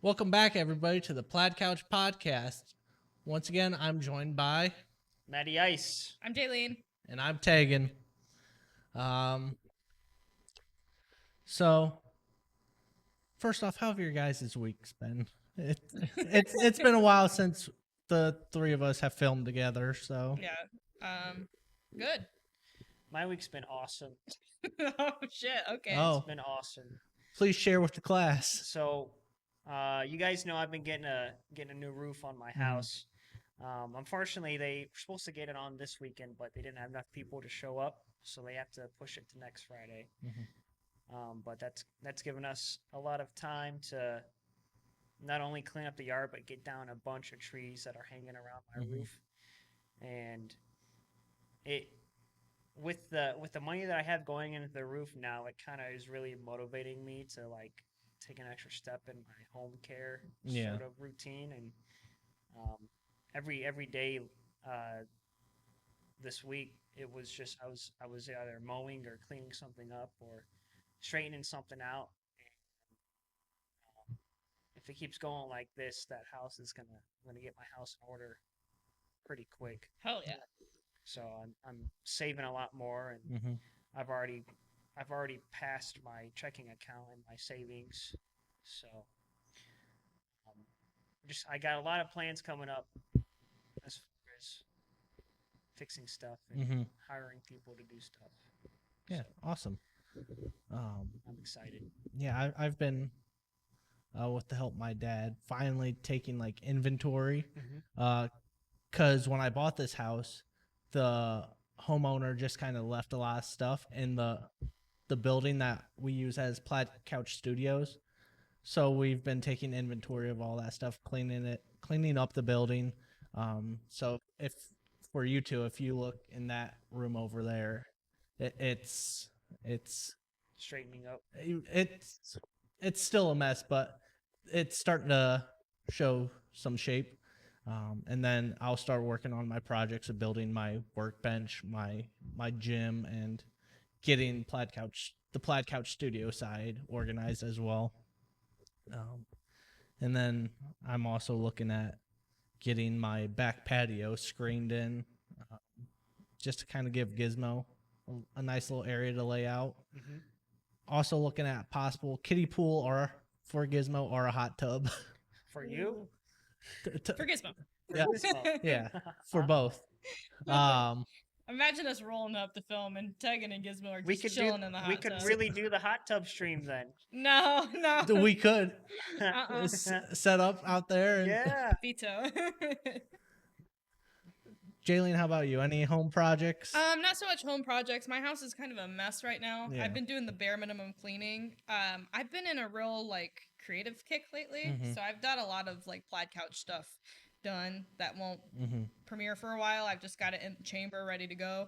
Welcome back, everybody, to the Plaid Couch Podcast. Once again, I'm joined by... Matty Ice. I'm Jaylene. And I'm Tegan. So, first off, how have your guys' weeks been? It's been a while since the three of us have filmed together, so... Yeah. Good. My week's been awesome. Oh, shit. Okay. Oh, It's been awesome. please share with the class. So, you guys know I've been getting a new roof on my house. Unfortunately, they were supposed to get it on this weekend, but they didn't have enough people to show up, so they have to push it to next Friday. But that's given us a lot of time to not only clean up the yard, but get down a bunch of trees that are hanging around my roof. And it with the money that I have going into the roof now, it kind of is really motivating me to like take an extra step in my home care sort of routine. And every day this week, it was just I was either mowing or cleaning something up or straightening something out. And, if it keeps going like this, that house is gonna get my house in order pretty quick. Hell yeah. So I'm saving a lot more, and I've already passed my checking account and my savings. So I got a lot of plans coming up as far as fixing stuff and hiring people to do stuff. Yeah, so, awesome. I'm excited. Yeah, I've been with the help of my dad finally taking like inventory. Because when I bought this house, the homeowner just kind of left a lot of stuff in the building that we use as Plaid Couch Studios. So we've been taking inventory of all that stuff, cleaning up the building. So if for you two, if you look in that room over there, it's Straightening up. It's still a mess, but it's starting to show some shape. And then I'll start working on my projects of building my workbench, my gym, and getting the Plaid Couch Studio side organized as well. And then I'm also looking at getting my back patio screened in, just to kind of give Gizmo a nice little area to lay out. Also looking at possible kiddie pool or for Gizmo or a hot tub. For you? For Gizmo. Yeah, yeah, for both. Imagine us rolling up the film and Tegan and Gizmo are just chilling in the hot tub. We could really do the hot tub stream then. No. We could set up out there. And yeah. Veto. Jaylene, how about you? Any home projects? Not so much home projects. My house is kind of a mess right now. Yeah. I've been doing the bare minimum cleaning. I've been in a real like creative kick lately, so I've done a lot of like Plaid Couch stuff done that won't premiere for a while. I've just got it in the chamber ready to go.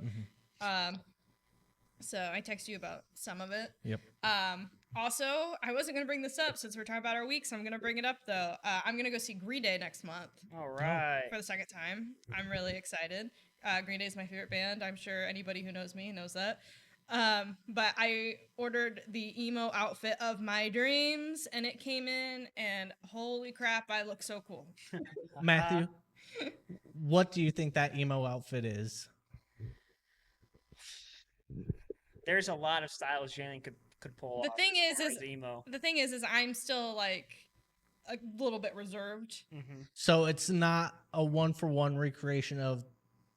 So I text you about some of it. Yep. Also, I wasn't going to bring this up since we're talking about our week, so I'm going to bring it up though. I'm going to go see Green Day next month. All right. For the second time. I'm really excited. Green Day is my favorite band. I'm sure anybody who knows me knows that. But I ordered the emo outfit of my dreams and it came in and holy crap, I look so cool. Matthew, what do you think that emo outfit is? There's a lot of styles Jaylene could pull the off. The thing is I'm still like a little bit reserved. So it's not a 1-for-1 recreation of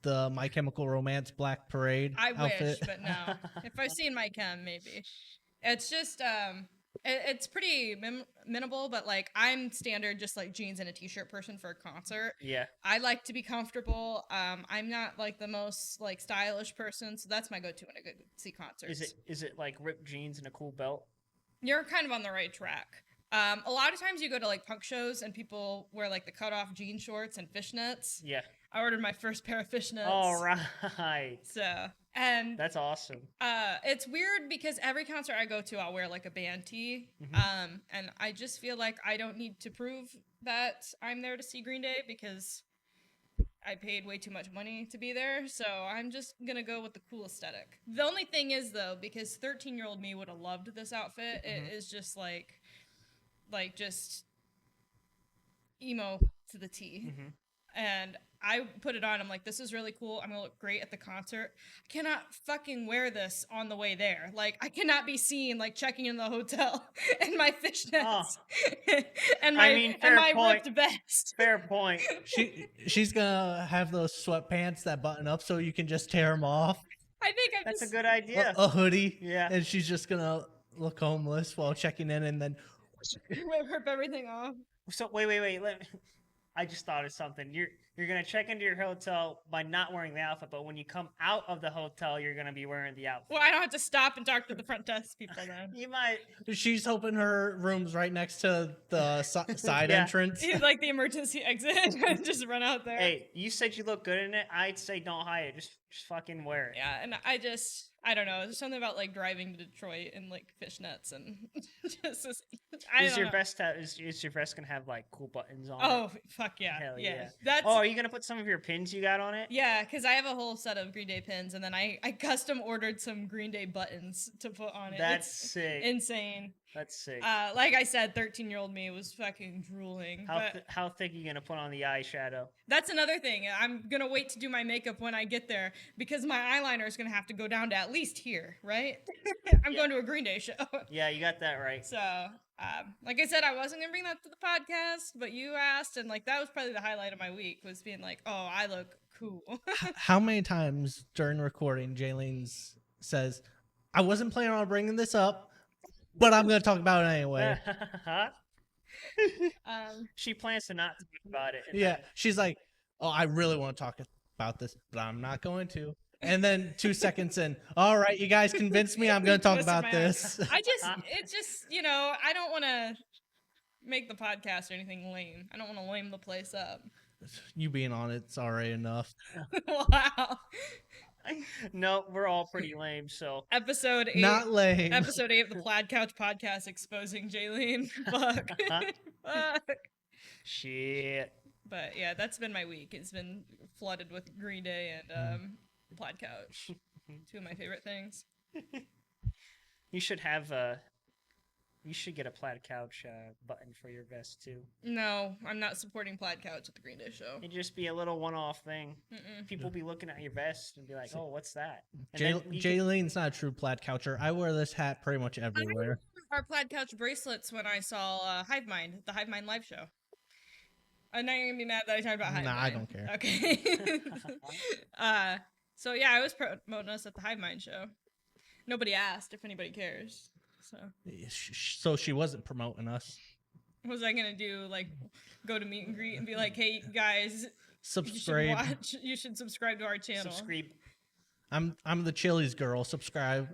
the My Chemical Romance Black Parade outfit? Wish, but no. If I've seen My Chem, maybe. It's just, it's pretty minimal, but like I'm standard, just like jeans and a t-shirt person for a concert. Yeah. I like to be comfortable. I'm not like the most like stylish person, so that's my go-to when I go see concerts. Is it like ripped jeans and a cool belt? You're kind of on the right track. A lot of times you go to like punk shows and people wear like the cut-off jean shorts and fishnets. Yeah. I ordered my first pair of fishnets. All right. So, and that's awesome. It's weird because every concert I go to, I'll wear like a band tee. And I just feel like I don't need to prove that I'm there to see Green Day because I paid way too much money to be there. So I'm just gonna go with the cool aesthetic. The only thing is though, because 13-year-old me would have loved this outfit, it is just like just emo to the T. Mm-hmm. And I put it on. I'm like, this is really cool. I'm gonna look great at the concert. I cannot fucking wear this on the way there. Like, I cannot be seen like checking in the hotel in my fishnets and my fair ripped point. vest. Fair point. She's gonna have those sweatpants that button up so you can just tear them off. I think That's a good idea. A hoodie. Yeah. And she's just gonna look homeless while checking in, and then rip everything off. So wait. I just thought of something. You're gonna check into your hotel by not wearing the outfit, but when you come out of the hotel, you're gonna be wearing the outfit. Well, I don't have to stop and talk to the front desk people then. You might. she's hoping her room's right next to the side Yeah. entrance. Like the emergency exit and just run out there. Hey, you said you look good in it. I'd say don't hide it. Just fucking wear it. Yeah, and I don't know. There's something about like driving to Detroit in like fishnets and just Is your vest gonna have like cool buttons on it? Oh fuck yeah. Hell yeah. yeah. That's Oh, are you gonna put some of your pins you got on it? yeah, because I have a whole set of Green Day pins, and then I custom ordered some Green Day buttons to put on it. That's It's sick. insane. That's sick. Like I said, 13-year-old me was fucking drooling. How thick are you gonna put on the eyeshadow? That's another thing. I'm gonna wait to do my makeup when I get there because my eyeliner is gonna have to go down to at least here, right? I'm going to a Green Day show. Yeah, you got that right. So, like I said, I wasn't gonna bring that to the podcast, but you asked, and like that was probably the highlight of my week was being like, "Oh, I look cool." How many times during recording Jaylene says, "I wasn't planning on bringing this up, but I'm going to talk about it anyway." She plans to not talk about it. Yeah, she's like, "Oh, I really want to talk about this, but I'm not going to." And then 2 seconds in, "All right, you guys convinced me. I'm going to talk Twisted about my this." it's just, I don't want to make the podcast or anything lame. I don't want to lame the place up. You being on it's already enough. Wow. No, we're all pretty lame. So Episode 8. Not lame. Episode 8 of the Plaid Couch podcast exposing Jaylene. Fuck. Fuck. Shit. But yeah, that's been my week. It's been flooded with Green Day and Plaid Couch. Two of my favorite things. You should get a Plaid Couch button for your vest too. No, I'm not supporting Plaid Couch at the Green Day show. It'd just be a little one-off thing. Mm-mm. People be looking at your vest and be like, "Oh, what's that?" And then you Jaylene's not a true plaid coucher. I wear this hat pretty much everywhere. Our Plaid Couch bracelets when I saw Hive Mind, the Hive Mind live show. I'm not gonna be mad that I talked about Hive Mind. Nah, I don't care. Okay. So yeah, I was promoting us at the Hive Mind show. Nobody asked if anybody cares. So she wasn't promoting us. What was I gonna do? Like, go to meet and greet and be like, "Hey guys, Subscribe. You should subscribe to our channel." subscribe. I'm the Chili's girl. Subscribe.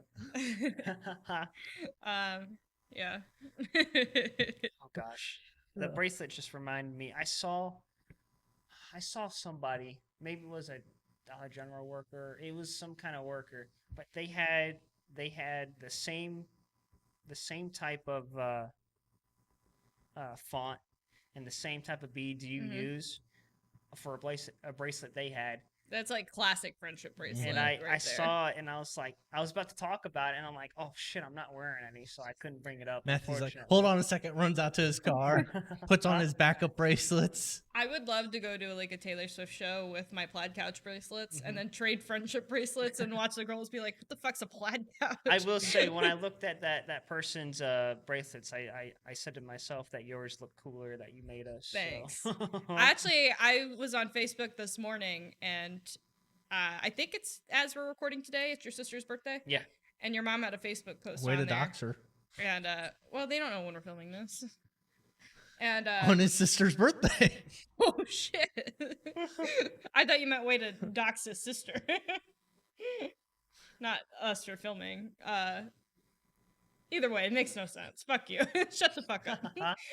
Yeah. Oh gosh, the bracelet just reminded me. I saw somebody. Maybe it was a Dollar General worker. It was some kind of worker, but they had the same type of font and the same type of beads you use for a bracelet they had. That's like classic friendship bracelet. And right I there. saw it, and I was like, I was about to talk about it, and I'm like, oh shit, I'm not wearing any, so I couldn't bring it up. Matthew's like, "Hold on a second," runs out to his car, puts on his backup bracelets. I would love to go to like a Taylor Swift show with my Plaid Couch bracelets and then trade friendship bracelets and watch the girls be like, "What the fuck's a Plaid Couch?" I will say, when I looked at that person's bracelets, I said to myself that yours look cooler that you made us. Thanks. So. Actually, I was on Facebook this morning and I think it's as we're recording today, it's your sister's birthday. Yeah. And your mom had a Facebook post Way on to there. dox her. And well, they don't know when we're filming this. And On his sister's birthday. oh shit! I thought you meant way to dox his sister, not us for filming. Either way, it makes no sense. Fuck you. Shut the fuck up.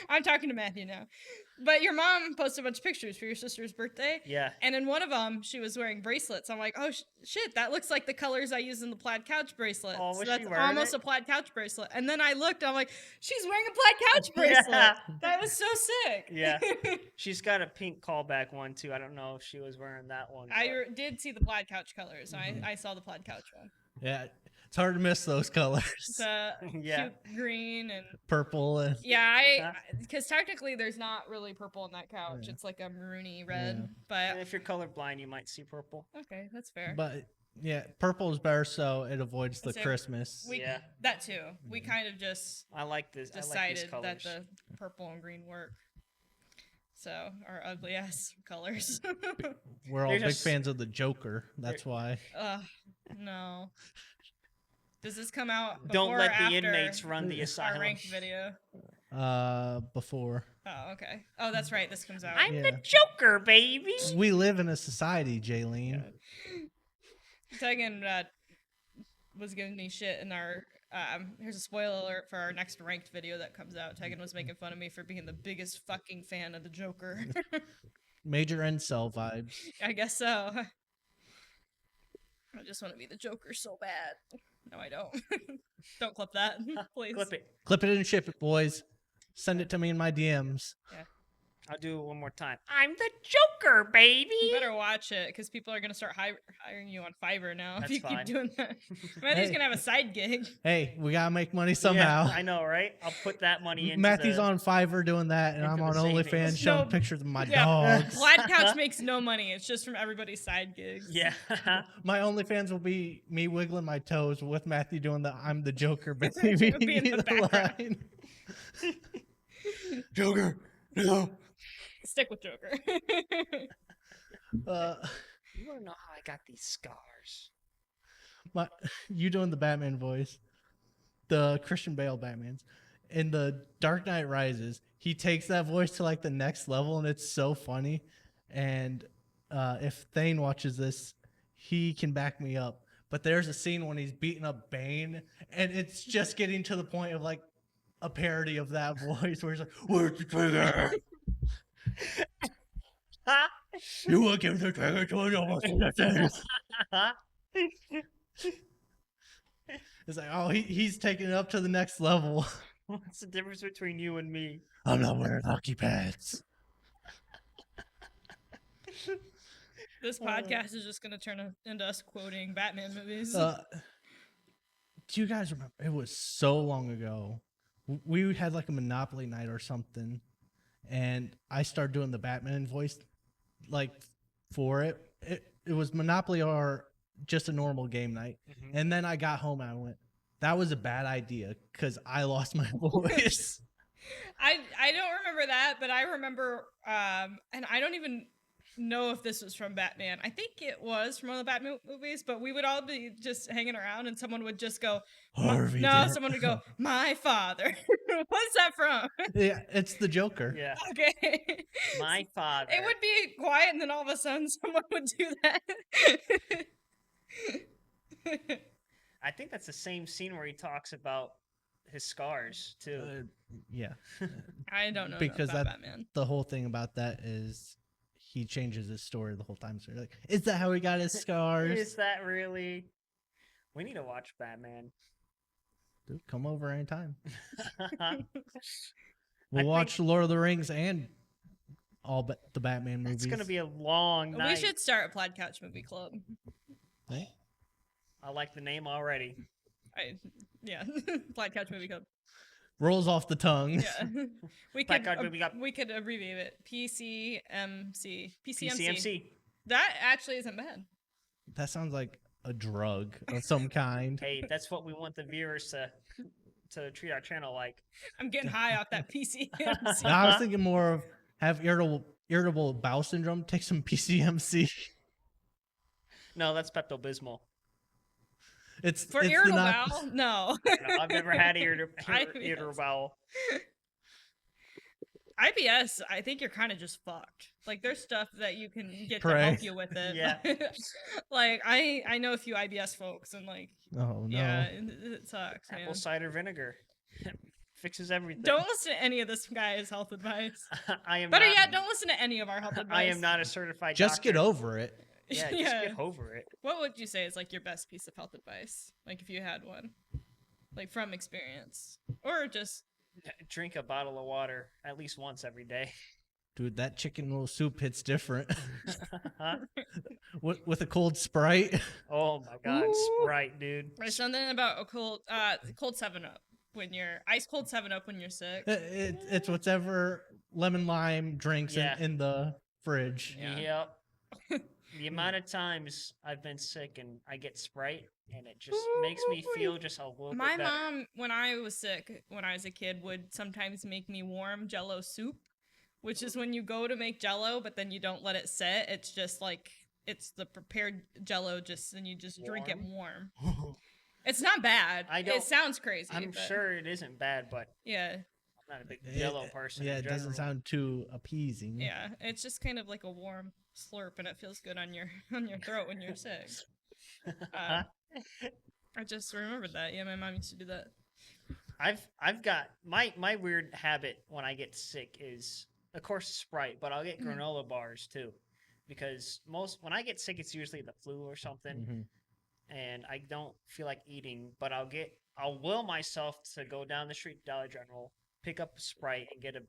I'm talking to Matthew now. But your mom posted a bunch of pictures for your sister's birthday. Yeah. And in one of them, she was wearing bracelets. I'm like, oh, shit, that looks like the colors I use in the Plaid Couch bracelet. Oh, so was that's she wearing almost it? a Plaid Couch bracelet. And then I looked, I'm like, she's wearing a Plaid Couch bracelet. Yeah. That was so sick. Yeah. She's got a pink callback one too. I don't know if she was wearing that one. I did see the Plaid Couch colors. I saw the Plaid Couch one. Yeah. It's hard to miss those colors. The Yeah. cute green and Purple and yeah, because technically there's not really purple in that couch. Yeah. It's like a maroony red. Yeah. But And if you're colorblind, you might see purple. okay, that's fair. but yeah, purple is better so it avoids the So Christmas. Yeah. That too. We kind of just I like this. I like these decided colors. that the purple and green work. So our ugly ass colors. We're all They're big just- fans of the Joker. That's why. No. Does this come out before Don't or let after the inmates run the our asylum. ranked video? Before. Oh, okay. Oh, that's right. This comes out. I'm Yeah. the Joker, baby. We live in a society, Jaylene. Tegan was giving me shit in our. Here's a spoiler alert for our next ranked video that comes out. Tegan was making fun of me for being the biggest fucking fan of the Joker. Major incel vibes. I guess so. I just want to be the Joker so bad. No, I don't. Don't clip that, please. Clip it. Clip it and ship it, boys. Send it to me in my DMs. I'll do it one more time. I'm the Joker, baby. You better watch it because people are gonna start hiring you on Fiverr now That's if you fine. keep doing that. Matthew's Hey. gonna have a side gig. Hey, we gotta make money somehow. Yeah, I know, right? I'll put that money into Matthew's the... on Fiverr doing that, and into I'm the on OnlyFans savings. showing No, pictures of my yeah, dogs. Plaid Couch makes no money. It's just from everybody's side gigs. Yeah. My OnlyFans will be me wiggling my toes with Matthew doing the "I'm the Joker" baby It'll be in the background. line. Joker, no. Stick with Joker. You want to know how I got these scars? You doing the Batman voice, the Christian Bale Batman's in the Dark Knight Rises. He takes that voice to like the next level, and it's so funny. And if Thane watches this, he can back me up. But there's a scene when he's beating up Bane, and it's just getting to the point of like a parody of that voice, where he's like, "Where's the trigger? You will give the trigger to an almost innocent." It's like, oh, he's taking it up to the next level. What's the difference between you and me? I'm not wearing hockey pads. This podcast is just gonna turn into us quoting Batman movies. Do you guys remember? It was so long ago. We had like a Monopoly night or something, and I started doing the Batman voice, like for it. It was Monopoly or just a normal game night, and then I got home and I went, "That was a bad idea," because I lost my voice. I don't remember that, but I remember, and I don't even know if this was from Batman. I think it was from one of the Batman movies, but we would all be just hanging around, and someone would just go, Harvey "No," Dent. someone would go, "My father." What's that from? Yeah, it's the Joker. Yeah. Okay. My father. It would be quiet, and then all of a sudden, someone would do that. I think that's the same scene where he talks about his scars too. Yeah, I don't know because about that Batman. the whole thing about that is he changes his story the whole time. So you're like, is that how he got his scars? Is that really? We need to watch Batman. Dude, come over anytime. I We'll watch Lord of the Rings and all the Batman movies. It's gonna be a long night. We should start a Plaid Couch Movie Club. Hey? I like the name already. Yeah, Plaid Couch Movie Club. Rolls off the tongue. Yeah, we Plaid could Couch Movie Club. we could abbreviate it PCMC. PCMC. That actually isn't bad. That sounds like a drug of some kind. Hey, that's what we want the viewers to treat our channel like. I'm getting high off that PCMC. No, I was thinking more of have irritable bowel syndrome. Take some PCMC. No, that's Pepto Bismol. For it's irritable not- bowel, no. No, I've never had irritable IBS. bowel. IBS, I think you're kind of just fucked. Like, there's stuff that you can get to Pray. help you with it. Yeah. Like, I know a few IBS folks, and like, Oh no. yeah, it sucks, man. Apple cider vinegar fixes everything. Don't listen to any of this guy's health advice. I am. Better not, yet, don't listen to any of our health advice. I am not a certified. Just doctor. get over it. Yeah, just get over it. What would you say is like your best piece of health advice? Like if you had one, like from experience, or just Drink a bottle of water at least once every day. Dude, that chicken noodle soup hits different. with a cold Sprite. Oh my God, Ooh. Sprite, dude. There's something about a cold 7-Up when you're ice cold 7-Up when you're sick. It's whatever lemon lime drinks Yeah. in the fridge. Yeah. Yep. The amount of times I've been sick and I get Sprite, and it just makes me feel just a little My bit better. mom, when I was sick, when I was a kid, would sometimes make me warm Jello soup, which is when you go to make Jello, but then you don't let it set. It's just like it's the prepared Jello, and you just drink it warm. It's not bad. It sounds crazy. I'm but sure it isn't bad, but Yeah, I'm not a big Jello person. Yeah, in it doesn't general. sound too appeasing. yeah. It's just kind of like a warm slurp, and it feels good on your throat when you're sick. I just remembered that. Yeah, my mom used to do that. I've got my weird habit when I get sick is, of course, Sprite, but I'll get granola bars too, because when I get sick, it's usually the flu or something, and I don't feel like eating, but I'll will myself to go down the street to Dollar General, pick up a Sprite, and get a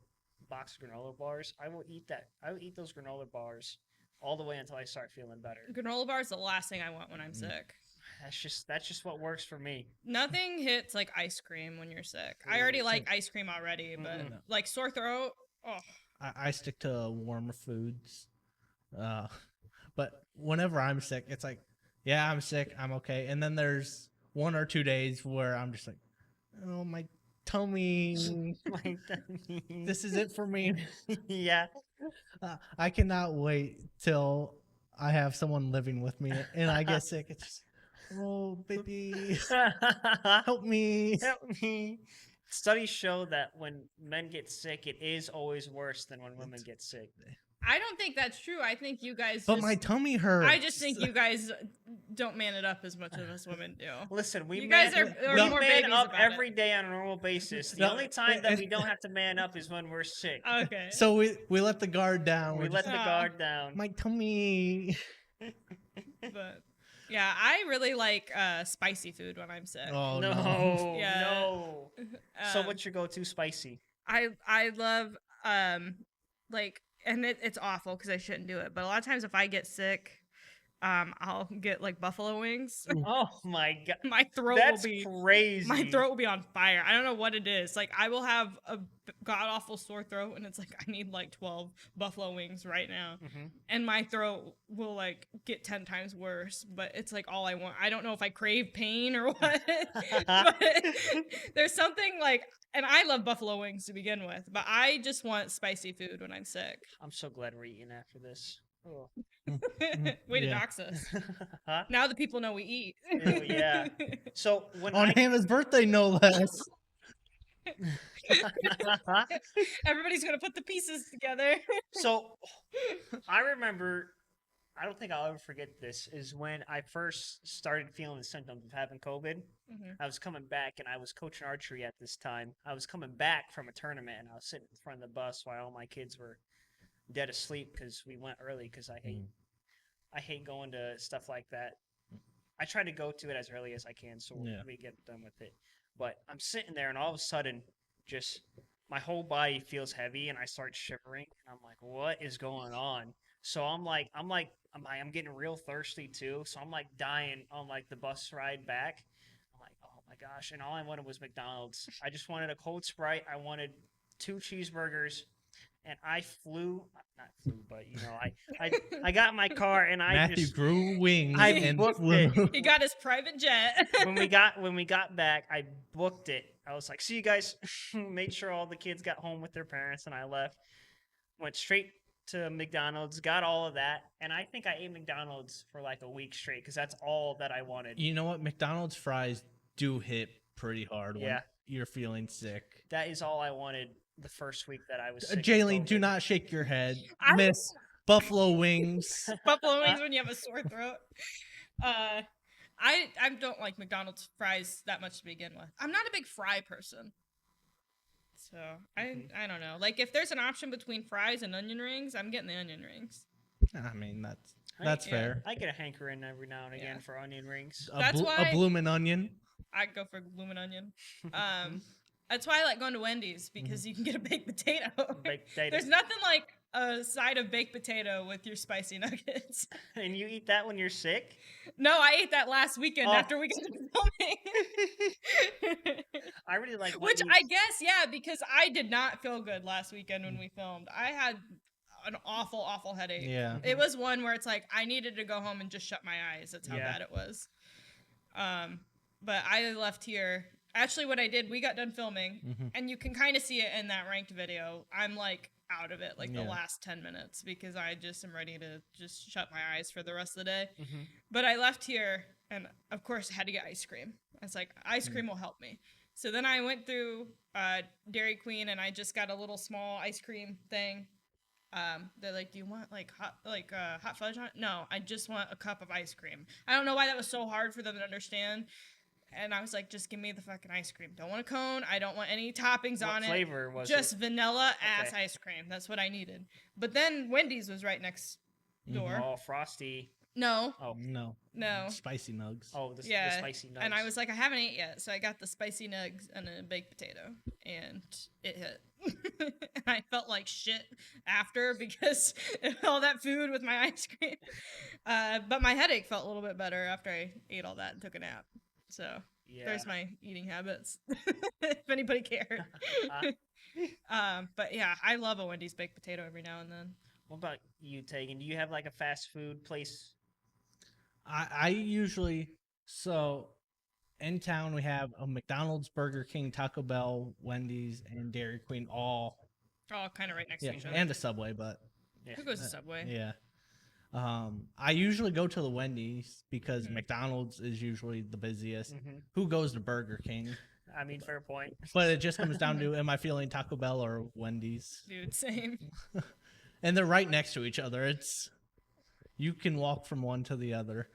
box of granola bars. I will eat that. I will eat those granola bars all the way until I start feeling better. Granola bar is the last thing I want when I'm sick. That's just what works for me. Nothing hits like ice cream when you're sick. I already like ice cream already, but like sore throat. Oh, I stick to warmer foods. But whenever I'm sick, it's like, yeah, I'm sick, I'm okay. And then there's 1 or 2 days where I'm just like, oh, my tummy. This is it for me. Yeah. I cannot wait till I have someone living with me and I get sick. It's just, oh, baby, help me. Help me. Studies show that when men get sick, it is always worse than when women get sick. I don't think that's true. I think you guys. But my tummy hurts. I just think you guys don't man it up as much as women do. Listen, we You guys are more man babies up about every it. day on a normal basis. The only time that we don't have to man up is when we're sick. Okay. So we let the guard down. We let the guard down. My tummy. But yeah, I really like spicy food when I'm sick. Oh No, Yeah. no. So what's your go-to spicy? I love like, and it's awful because I shouldn't do it, but a lot of times if I get sick, I'll get like buffalo wings. Oh my God, My throat that's will be crazy. My throat will be on fire. I don't know what it is. Like I will have a god awful sore throat, and it's like I need like 12 buffalo wings right now, and my throat will like get 10 times worse. But it's like all I want. I don't know if I crave pain or what. But there's something like, and I love buffalo wings to begin with, but I just want spicy food when I'm sick. I'm so glad we're eating after this. Oh. Way to dox us. Huh? Now the people know we eat. Oh, yeah. So when on Hannah's birthday, no less. Everybody's gonna put the pieces together. So I remember, I don't think I'll ever forget this, is when I first started feeling the symptoms of having COVID. I was coming back, and I was coaching archery at this time. I was coming back from a tournament, and I was sitting in front of the bus while all my kids were dead asleep because we went early because I hate going to stuff like that. I try to go to it as early as I can so we get done with it. But I'm sitting there, and all of a sudden, just my whole body feels heavy, and I start shivering. And I'm like, "What is going on?" So I'm getting real thirsty too. So I'm like dying on like the bus ride back. I'm like, "Oh my gosh!" And all I wanted was McDonald's. I just wanted a cold Sprite. I wanted 2 cheeseburgers. And I not flew, but you know, I got in my car and Matthew grew wings and booked flew. it. He got his private jet. when we got back, I booked it. I was like, "See you guys." Made sure all the kids got home with their parents, and I left. Went straight to McDonald's, got all of that, and I think I ate McDonald's for like a week straight because that's all that I wanted. You know what? McDonald's fries do hit pretty hard when you're feeling sick. That is all I wanted. The first week that I was sick. Jaylene, do not shake your head. Miss buffalo wings. Buffalo wings when you have a sore throat. I don't like McDonald's fries that much to begin with. I'm not a big fry person. So I don't know. Like if there's an option between fries and onion rings, I'm getting the onion rings. I mean that's fair. I get a hankering every now and again for onion rings. That's why a bloomin' onion. I'd go for bloomin' onion. That's why I like going to Wendy's because you can get a baked potato. Baked potato. There's nothing like a side of baked potato with your spicy nuggets. And you eat that when you're sick? No, I ate that last weekend Oh. after we got done filming. I really like Which Wendy's. I guess, yeah, because I did not feel good last weekend when we filmed. I had an awful, awful headache. Yeah. It was one where it's like I needed to go home and just shut my eyes. That's how Yeah. bad it was. But I left here. Actually, what I did, we got done filming, and you can kind of see it in that ranked video. I'm like out of it, like the Yeah. last 10 minutes, because I just am ready to just shut my eyes for the rest of the day. Mm-hmm. But I left here, and of course, had to get ice cream. I was like, ice cream will help me. So then I went through Dairy Queen, and I just got a little small ice cream thing. They're like, do you want like hot fudge on it? No, I just want a cup of ice cream. I don't know why that was so hard for them to understand. And I was like, just give me the fucking ice cream. Don't want a cone. I don't want any toppings What on it. flavor was Just it? vanilla ass Okay. ice cream. That's what I needed. But then Wendy's was right next door. Oh, frosty. No, Oh, No. no. Spicy nugs. oh, the Yeah, spicy nuts. and I was like, I haven't ate yet, so I got the spicy nugs and a baked potato, and it hit. And I felt like shit after because all that food with my ice cream. But my headache felt a little bit better after I ate all that and took a nap. So yeah. there's my eating habits, if anybody cared. But yeah, I love a Wendy's baked potato every now and then. What about you, Tegan? Do you have like a fast food place? I usually, so in town we have a McDonald's, Burger King, Taco Bell, Wendy's, and Dairy Queen, all All kind of right next yeah, to each other. and a Subway, but Who goes to Subway? yeah. I usually go to the Wendy's because McDonald's is usually the busiest. Mm-hmm. Who goes to Burger King? I mean, fair point. But it just comes down to, am I feeling Taco Bell or Wendy's? Dude, same. And they're right next to each other. It's you can walk from one to the other.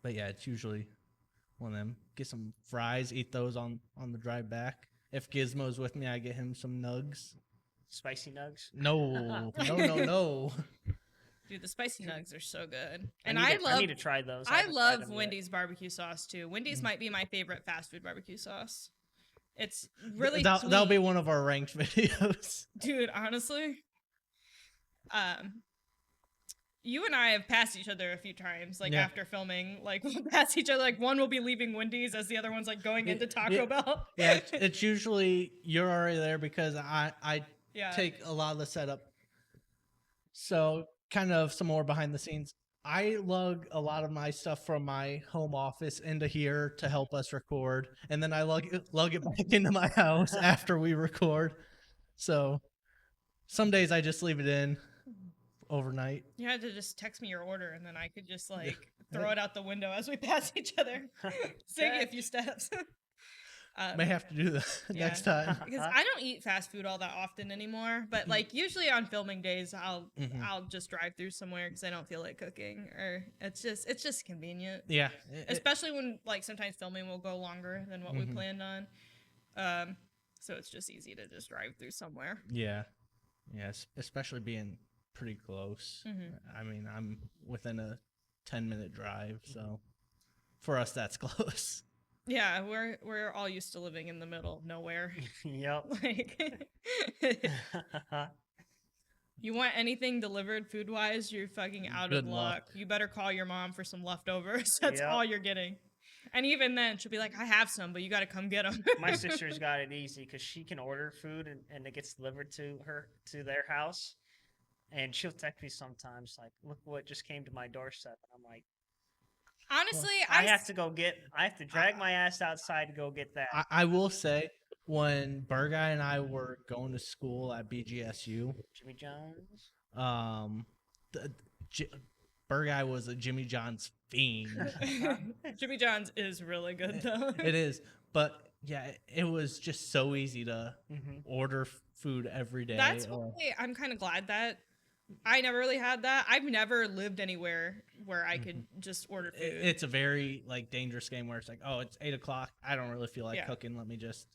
But yeah, it's usually one of them. Get some fries, eat those on the drive back. If Gizmo's with me, I get him some nugs. Spicy nugs. No. Dude, the spicy nugs are so good. I And need I to- love I need to try those. I haven't tried love them yet. Wendy's barbecue sauce too. Wendy's might be my favorite fast food barbecue sauce. It's really That'll be sweet. one of our ranked videos. Dude, honestly. You and I have passed each other a few times, like Yeah. after filming. Like we'll pass each other. Like one will be leaving Wendy's as the other one's like going into Taco Yeah. Bell. Yeah, it's usually you're already there because I Yeah. take a lot of the setup. So kind of some more behind the scenes. I lug a lot of my stuff from my home office into here to help us record, and then I lug it back into my house after we record. So some days I just leave it in overnight. You had to just text me your order and then I could just like throw it out the window as we pass each other. Save you a few steps. May have to do that yeah. next time. Because I don't eat fast food all that often anymore, but like usually on filming days, I'll just drive through somewhere because I don't feel like cooking, or it's just convenient. Yeah, Especially when like sometimes filming will go longer than what we planned on, so it's just easy to just drive through somewhere. yeah, especially being pretty close. I mean, I'm within a 10-minute drive, so for us that's close. Yeah, we're all used to living in the middle of nowhere. Yep. Like, you want anything delivered food wise, you're fucking out Good of luck. luck. You better call your mom for some leftovers. That's Yep. all you're getting. And even then, she'll be like, I have some, but you got to come get them. My sister's got it easy because she can order food and it gets delivered to their house, and she'll text me sometimes like, "Look what just came to my doorstep," and I'm like, Honestly, I have to drag my ass outside to go get that. I will say, when Burguy and I were going to school at BGSU, Jimmy John's. Burguy was a Jimmy John's fiend. Jimmy John's is really good though. It is, but yeah, it was just so easy to order food every day. That's why I'm kind of glad that I never really had that. I've never lived anywhere where I could just order food. It's a very like dangerous game where it's like, oh, it's 8:00. I don't really feel like Yeah. cooking. Let me just.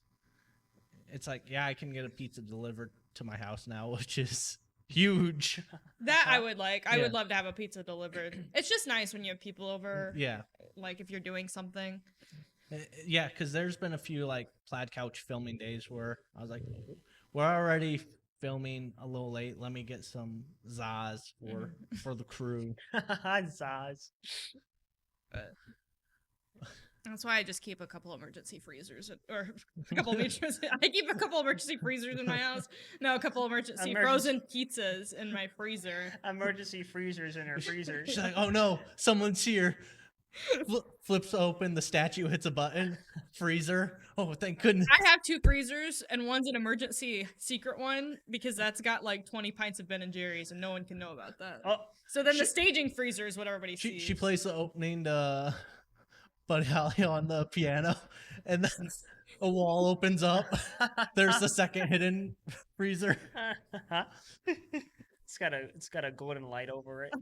It's like, yeah, I can get a pizza delivered to my house now, which is huge. That I would like. I Yeah. would love to have a pizza delivered. It's just nice when you have people over. Yeah. Like if you're doing something. Yeah, because there's been a few like Plaid Couch filming days where I was like, we're already filming a little late. Let me get some Zaz for the crew. Zaz. That's why I just keep a couple emergency freezers, or a couple emergency. I keep a couple emergency freezers in my house. No, a couple emergency frozen pizzas in my freezer. Emergency freezers in her freezers. She's like, "Oh no, someone's here." Flips open, the statue hits a button. Freezer. Oh, thank goodness. I have 2 freezers, and one's an emergency secret one because that's got like 20 pints of Ben and Jerry's, and no one can know about that. Oh, so then the staging freezer is what everybody sees. She plays the opening to Buddy Holly on the piano, and then a wall opens up. There's the second hidden freezer. It's got a golden light over it.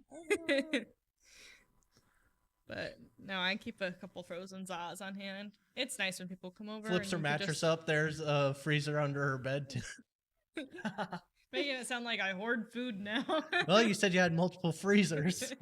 But no, I keep a couple frozen Zaz on hand. It's nice when people come over. Flips her mattress up. There's a freezer under her bed too. Making it sound like I hoard food now. Well, you said you had multiple freezers.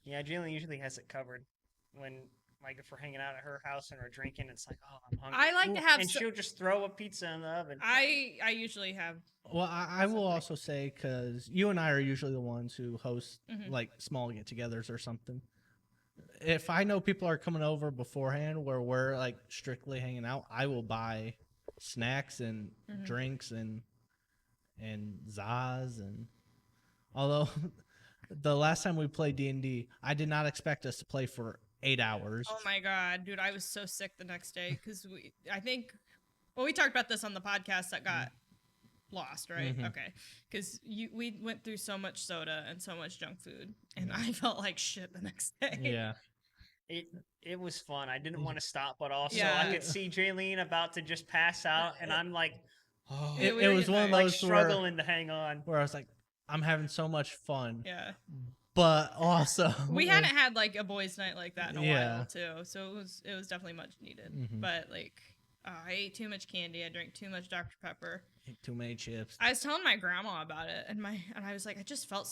Yeah, Jaylene usually has it covered when, like, if we're hanging out at her house and we're drinking, it's like, oh, I'm hungry. I like to have, and she'll just throw a pizza in the oven. I usually have. Well, I will also say, because you and I are usually the ones who host like small get-togethers or something. If I know people are coming over beforehand where we're like strictly hanging out, I will buy snacks and drinks and Zaz. And although the last time we played D&D, I did not expect us to play for 8 hours. Oh my god, dude, I was so sick the next day because we talked about this on the podcast that got lost, right? Okay, because we went through so much soda and so much junk food, and I felt like shit the next day. Yeah. It was fun. I didn't want to stop, but also I could see Jaylene about to just pass out, and I'm like, oh, it was one of like those struggling to hang on. Where I was like, I'm having so much fun. Yeah. But also, we hadn't had like a boys' night like that in a while too, so it was definitely much needed. But like, I ate too much candy. I drank too much Dr. Pepper. Ate too many chips. I was telling my grandma about it, and I was like, I just felt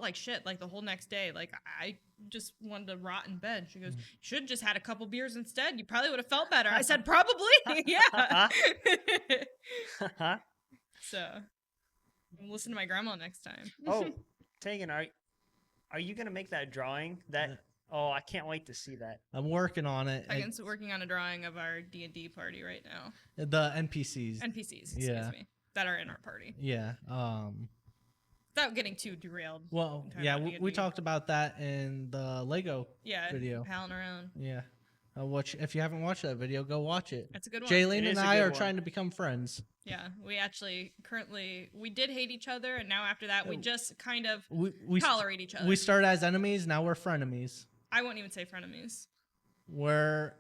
like shit like the whole next day. Like I just wanted to rot in bed. She goes, "You should have just had a couple beers instead. You probably would have felt better." I said, "Probably, yeah." So, listen to my grandma next time. Oh, Tegan, are you gonna make that drawing? Oh, I can't wait to see that. I'm working on it. Tegan's working on a drawing of our D&D party right now. The NPCs. Excuse me, that are in our party. Yeah. Without getting too derailed. Well, yeah, we talked about that in the Lego video. Palling around. Yeah. If you haven't watched that video, go watch it. It's a good one. Jaylene and I are trying to become friends. Yeah, we actually we did hate each other, and now after that, we just kind of we tolerate each other. We started as enemies, now we're frenemies. I won't even say frenemies. We're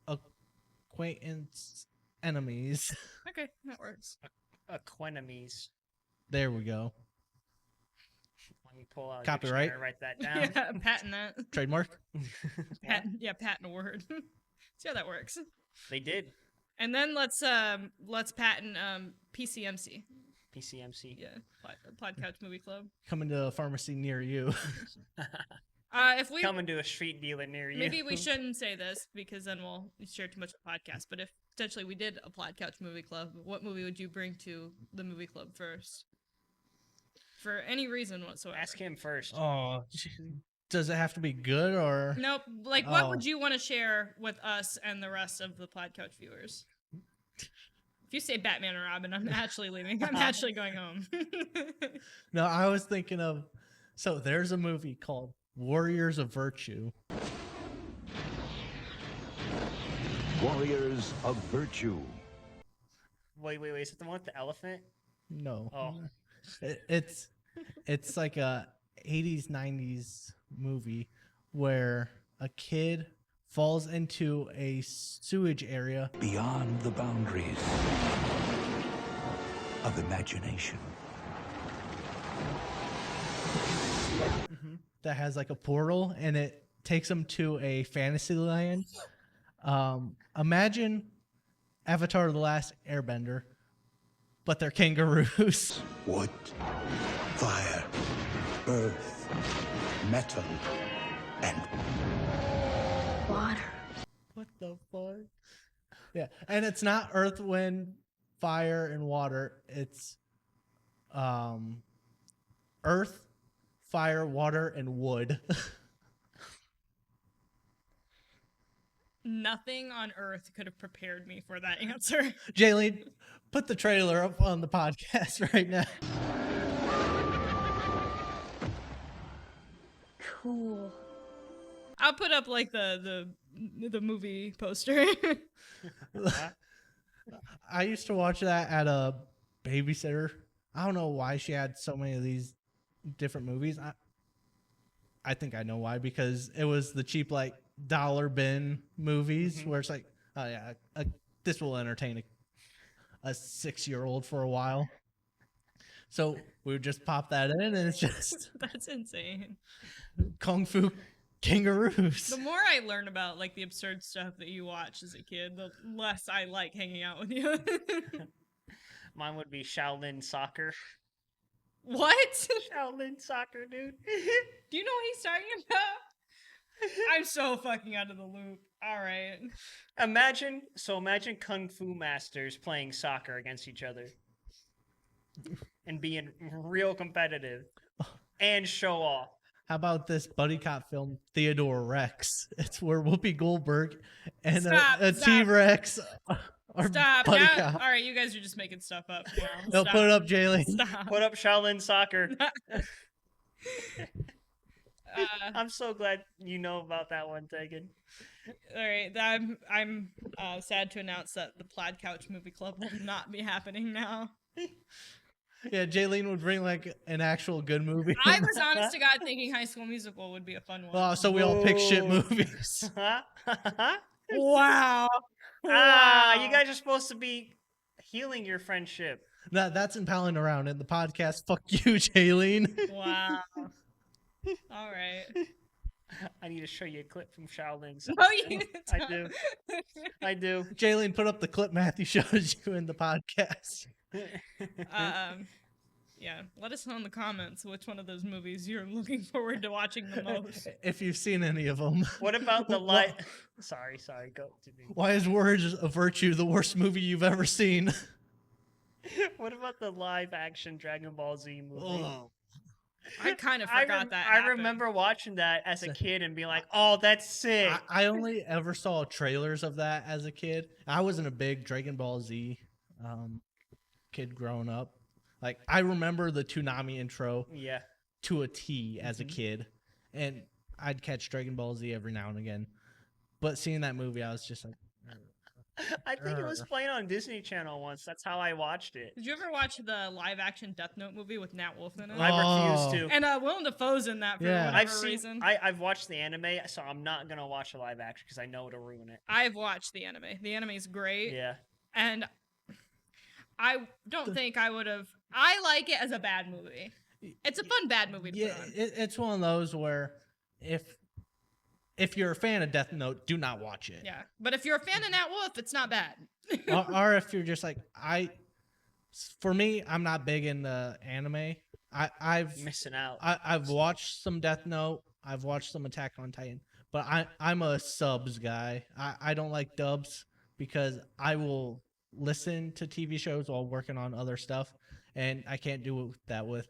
acquaintance enemies. Okay, that works. Acquenemies. There we go. Let me pull out. Copyright. Write that down. Yeah, patent that. Trademark. Patent a word. See how that works. They did. And then let's patent PCMC. PCMC. Yeah, Plaid Couch Movie Club. Coming to a pharmacy near you. If we coming to a street dealer near you. Maybe we shouldn't say this because then we'll share too much of the podcast. But if potentially we did a Plaid Couch Movie Club, what movie would you bring to the movie club first? For any reason whatsoever. Ask him first. Oh, does it have to be good or? Nope. Like, what would you want to share with us and the rest of the Plaid Couch viewers? If you say Batman and Robin, I'm actually leaving. I'm actually going home. No, I was thinking of. So there's a movie called Warriors of Virtue. Warriors of Virtue. Wait. Is it the one with the elephant? No. Oh. It's like a 80s, 90s movie where a kid falls into a sewage area. Beyond the boundaries of imagination. That has like a portal and it takes them to a fantasy land. Imagine Avatar: The Last Airbender, but they're kangaroos. Wood, fire, earth, metal, and water. What the fuck? Yeah, and it's not earth, wind, fire, and water. It's earth, fire, water, and wood. Nothing on earth could have prepared me for that answer. Jaylene, put the trailer up on the podcast right now. Cool. I'll put up like the movie poster. I used to watch that at a babysitter. I don't know why she had so many of these different movies. I think I know why, because it was the cheap like dollar bin movies where it's like, oh yeah, this will entertain a 6-year-old for a while. So we would just pop that in, and it's just That's insane. Kung Fu kangaroos. The more I learn about like the absurd stuff that you watch as a kid, the less I like hanging out with you. Mine would be Shaolin soccer. What? Shaolin soccer, dude. Do you know what he's talking about? I'm so fucking out of the loop. All right. Imagine Kung Fu masters playing soccer against each other and being real competitive and show off. How about this buddy cop film, Theodore Rex? It's where Whoopi Goldberg and Stop, a stop. T-Rex are Stop. buddy Now, cop. all right, you guys are just making stuff up. Now. No, Stop. put it up, Jaylene. Stop. Put up Shaolin soccer. Uh, I'm so glad you know about that one, Tegan. all right, I'm sad to announce that the Plaid Couch Movie Club will not be happening now. Yeah, Jaylene would bring like an actual good movie. I was honest to God thinking High School Musical would be a fun one. Oh, so we all pick shit Whoa. movies. Wow. You guys are supposed to be healing your friendship. That's impaling around in the podcast. Fuck you, Jaylene. Wow. All right. I need to show you a clip from Shaolin. No, you I do. I do. Jaylene, put up the clip Matthew shows you in the podcast. Yeah. Let us know in the comments which one of those movies you're looking forward to watching the most. If you've seen any of them. What about the light? Sorry, go to me. Why is Words of Virtue the worst movie you've ever seen? What about the live action Dragon Ball Z movie? Oh. I kind of forgot that. I happened. remember watching that as a kid and being like, "Oh, that's sick." I only ever saw trailers of that as a kid. I wasn't a big Dragon Ball Z kid growing up. Like, I remember the Toonami intro Yeah. to a T as a kid, and I'd catch Dragon Ball Z every now and again. But seeing that movie, I was just like, I think it was playing on Disney Channel once. That's how I watched it. Did you ever watch the live action Death Note movie with Nat Wolff in it? I refuse to. And Willem Dafoe's in that for Yeah. whatever reason. I've watched the anime, so I'm not gonna watch the live action because I know it'll ruin it. I've watched the anime. The anime is great. Yeah. And I don't think I would have. I like it as a bad movie. It's a fun bad movie to yeah, put on. it's one of those where if you're a fan of Death Note, do not watch it. Yeah. But if you're a fan of Nat Wolff, it's not bad. or if you're just like, for me, I'm not big into anime. I've Missing out. I've watched some Death Note. I've watched some Attack on Titan, but I'm a subs guy. I don't like dubs because I will listen to TV shows while working on other stuff, and I can't do that with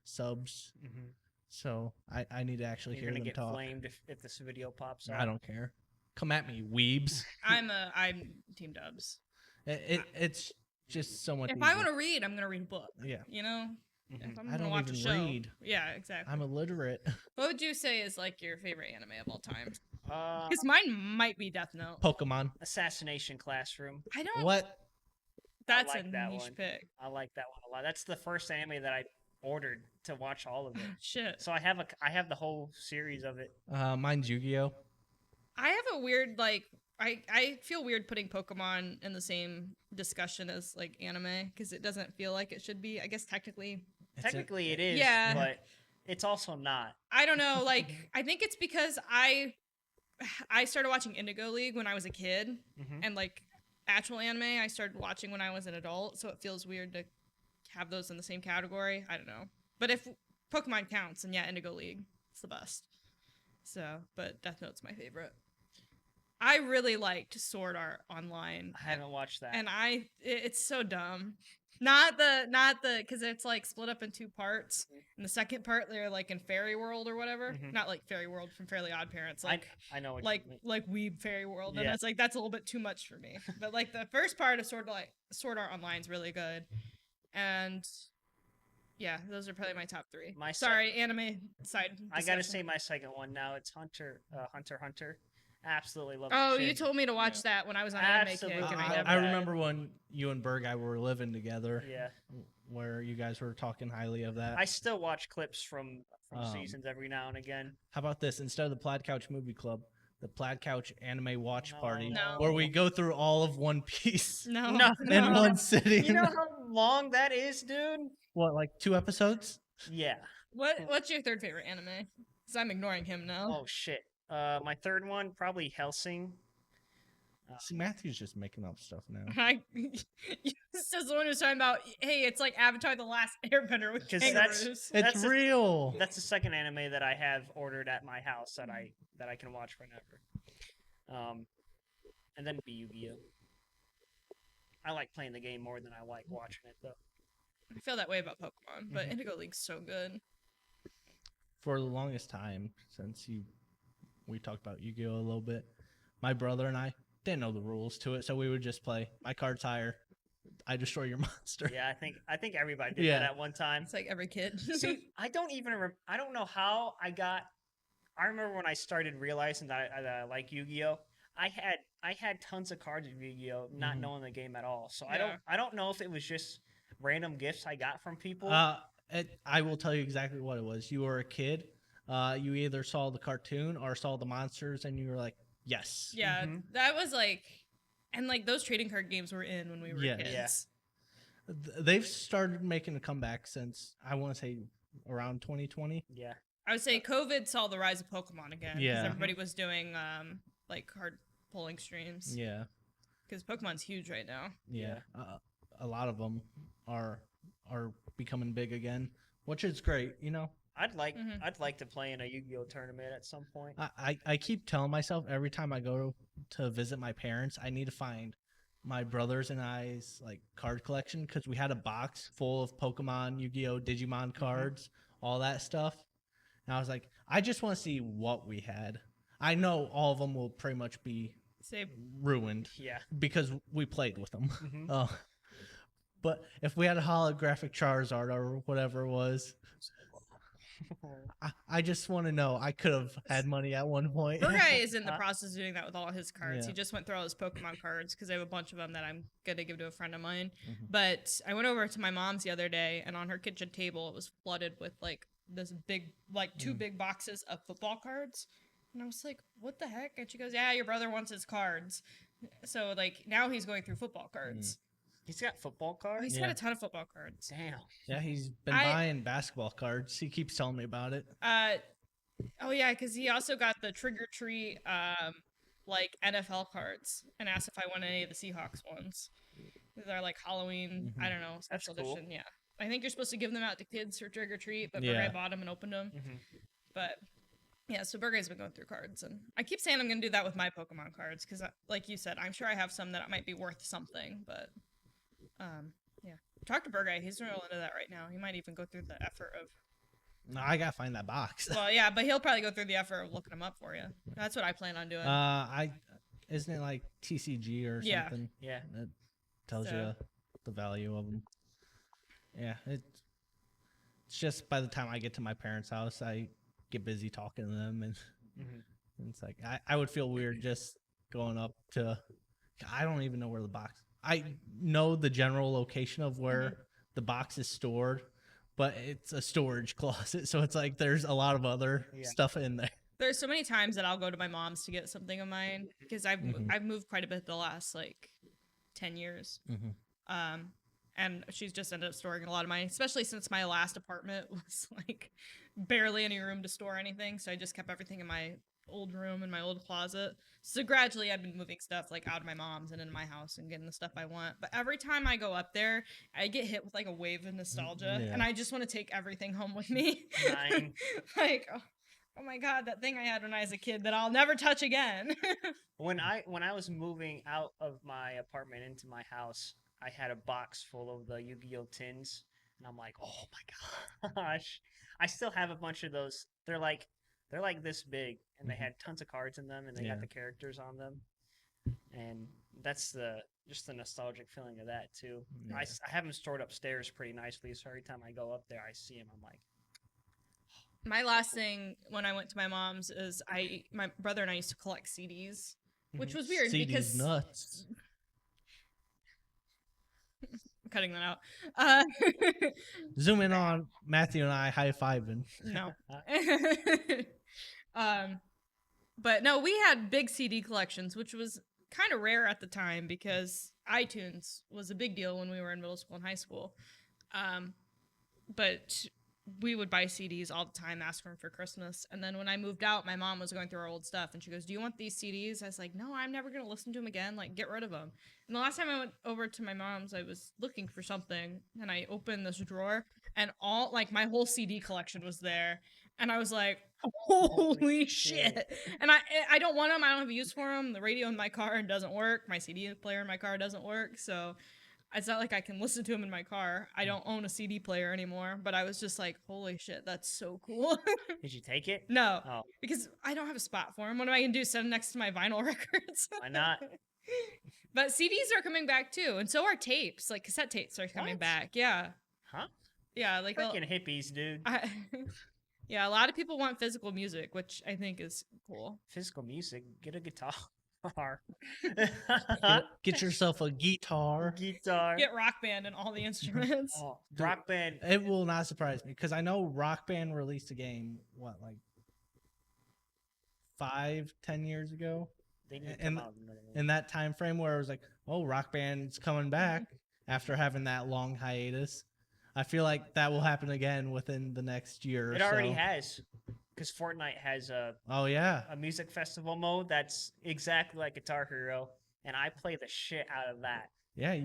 subs. Mm-hmm. So I need to actually You're hear gonna them get talk. flamed if this video pops up. I don't care. Come at me, weebs. I'm team dubs. It's just so much. If I want to read, I'm gonna read a book. Yeah. You know, Mhm. if I'm I gonna don't watch a even show. read. Yeah, exactly. I'm illiterate. What would you say is like your favorite anime of all time? Uh, Because mine might be Death Note. Pokemon. Assassination Classroom. I don't. What? That's like a that niche one. pick. I like that one a lot. That's the first anime that I ordered to watch all of it. Shit. So I have the whole series of it. Mine's Yu-Gi-Oh. I have a weird like. I feel weird putting Pokemon in the same discussion as like anime because it doesn't feel like it should be. I guess technically. Technically, it is. Yeah. But it's also not. I don't know. Like I think it's because I started watching Indigo League when I was a kid, Mhm. and like actual anime I started watching when I was an adult, so it feels weird to have those in the same category. I don't know. But if Pokemon counts, then yeah, Indigo League, it's the best. So, but Death Note's my favorite. I really liked Sword Art Online, I haven't watched that. and it's so dumb. Not the because it's like split up in two parts. In the second part, they're like in Fairy World or whatever. Mhm. Not like Fairy World from Fairly Odd Parents, like I know what like you mean. like Weeb Fairy World, and Yeah. it's like that's a little bit too much for me. But like the first part of Sword Art Online is really good, and yeah, those are probably my top three. My Sorry, anime side. I gotta discussion. say my second one now. It's Hunter Hunter. Absolutely love. Oh, the you shit. told me to watch that when I was on Anime Kick, Absolutely. and I, I never. I remember when you and Berg were living together, Yeah, where you guys were talking highly of that. I still watch clips from Um, seasons every now and again. How about this? Instead of the Plaid Couch Movie Club, the Plaid Couch Anime Watch Party, No. where we go through all of One Piece No, No. in one sitting. You know how long that is, dude? What, like 2 episodes? Yeah. What's your third favorite anime? Because I'm ignoring him now. Oh shit. My third one probably Helsing. See, Matthew's just making up stuff now. This is the one who's talking about. Hey, it's like Avatar: The Last Airbender with 'Cause kangaroos. It's That's a- real. That's the second anime that I have ordered at my house that I can watch whenever. And then be Yu-Gi-Oh. I like playing the game more than I like watching it though. I feel that way about Pokemon, but Mhm. Indigo League's so good. For the longest time, since we talked about Yu-Gi-Oh a little bit, my brother and I didn't know the rules to it, so we would just play. My card's higher, I destroy your monster. Yeah, I think everybody did Yeah. that at one time. It's like every kid. See, I don't even I don't know how I got. I remember when I started realizing that I like Yu-Gi-Oh. I had tons of cards of Yu-Gi-Oh, not Mhm. knowing the game at all. So Yeah. I don't know if it was just random gifts I got from people. I will tell you exactly what it was. You were a kid. You either saw the cartoon or saw the monsters, and you were like, yes. Yeah, Mhm. that was like, and like those trading card games were in when we were Yeah. kids. Yeah. They've started making a comeback since, I want to say, around 2020. Yeah, I would say COVID saw the rise of Pokemon again. 'Cause Yeah. everybody was doing like card pulling streams. Yeah. Because Pokemon's huge right now. Yeah. A lot of them are becoming big again, which is great, you know. I'd like Mhm. to play in a Yu-Gi-Oh tournament at some point. I keep telling myself every time I go to visit my parents, I need to find my brothers and I's like card collection, because we had a box full of Pokemon, Yu-Gi-Oh, Digimon cards, all that stuff. And I was like, I just want to see what we had. I know all of them will pretty much be Say ruined Yeah. because we played with them. Mhm. But if we had a holographic Charizard or whatever it was, I just want to know. I could have had money at one point. Burguy is in the process of doing that with all his cards. Yeah. He just went through all his Pokemon cards because I have a bunch of them that I'm gonna give to a friend of mine. Mhm. But I went over to my mom's the other day, and on her kitchen table, it was flooded with like this big, like two big boxes of football cards. And I was like, "What the heck?" And she goes, "Yeah, your brother wants his cards." So like now he's going through football cards. He's got football Oh, cards. he's got a ton of football cards. Damn. Yeah, he's been I- buying basketball cards. He keeps telling me about it. Oh yeah, because he also got the Trick or Treat like NFL cards and asked if I want any of the Seahawks ones. They're like Halloween, I don't know, special cool. edition. Yeah, I think you're supposed to give them out to kids for trick or treat, but Yeah. Burguy bought them and opened them. Mhm. But yeah, so Burguy's been going through cards, and I keep saying I'm gonna do that with my Pokemon cards because, like you said, I'm sure I have some that might be worth something. But yeah, talk to Burguy. He's real into that right now. He might even go through the effort of. No, I gotta find that box. Well, yeah, but he'll probably go through the effort of looking them up for you. That's what I plan on doing. Isn't it like TCG or Yeah. something? Yeah. That tells So- you the value of them. Yeah, it's just by the time I get to my parents' house, I get busy talking to them, and Mhm. it's like I would feel weird just going up to. I don't even know where the box. I know the general location of where the box is stored, but it's a storage closet, so it's like there's a lot of other Yeah. stuff in there. There's so many times that I'll go to my mom's to get something of mine because I've moved quite a bit the last like 10 years. And she's just ended up storing a lot of mine, especially since my last apartment was like barely any room to store anything. So I just kept everything in my old room and my old closet. So gradually I've been moving stuff like out of my mom's and into my house and getting the stuff I want. But every time I go up there, I get hit with like a wave of nostalgia Yeah. and I just want to take everything home with me. Mine. Like Oh my god, that thing I had when I was a kid that I'll never touch again. When I was moving out of my apartment into my house, I had a box full of the Yu-Gi-Oh tins, and I'm like, oh my gosh, I still have a bunch of those. They're like this big, and they Mhm. had tons of cards in them, and they Yeah. got the characters on them, and that's just the nostalgic feeling of that too. Yeah. I have them stored upstairs pretty nicely, so every time I go up there, I see them. I'm like, My last thing when I went to my mom's is my brother and I used to collect CDs, which was weird CD's because nuts. I'm cutting that out. Uh, Zoom in on Matthew and I high-fiving. no. But no, we had big CD collections, which was kind of rare at the time because iTunes was a big deal when we were in middle school and high school. But we would buy CDs all the time, ask for them for Christmas. And then when I moved out, my mom was going through our old stuff and she goes, "Do you want these CDs?" I was like, "No, I'm never going to listen to them again. Like, get rid of them." And the last time I went over to my mom's, I was looking for something and I opened this drawer and all like my whole CD collection was there. And I was like, holy shit. And I don't want them. I don't have a use for them. The radio in my car doesn't work. My CD player in my car doesn't work. So it's not like I can listen to them in my car. I don't own a CD player anymore, but I was just like, holy shit, that's so cool. did you take it? No, Oh, because I don't have a spot for them. What am I going to do? Set them next to my vinyl records? why not? But CDs are coming back too. And so are tapes. Like cassette tapes are coming What? back. Yeah. Huh? Yeah. Like, Freaking hippies, dude. yeah, a lot of people want physical music, which I think is cool. Physical music. Get a guitar. Get yourself a guitar. Guitar. Get Rock Band and all the instruments. Oh, Rock Band. It will not surprise me because I know Rock Band released a game, what, like 5-10 years ago? They need to and- come out with another one. In that time frame where it was like, oh, Rock Band's coming back after having that long hiatus. I feel like that will happen again within the next year or It already so. has, because Fortnite has Oh, yeah. a music festival mode that's exactly like Guitar Hero, and I play the shit out of that. Yeah,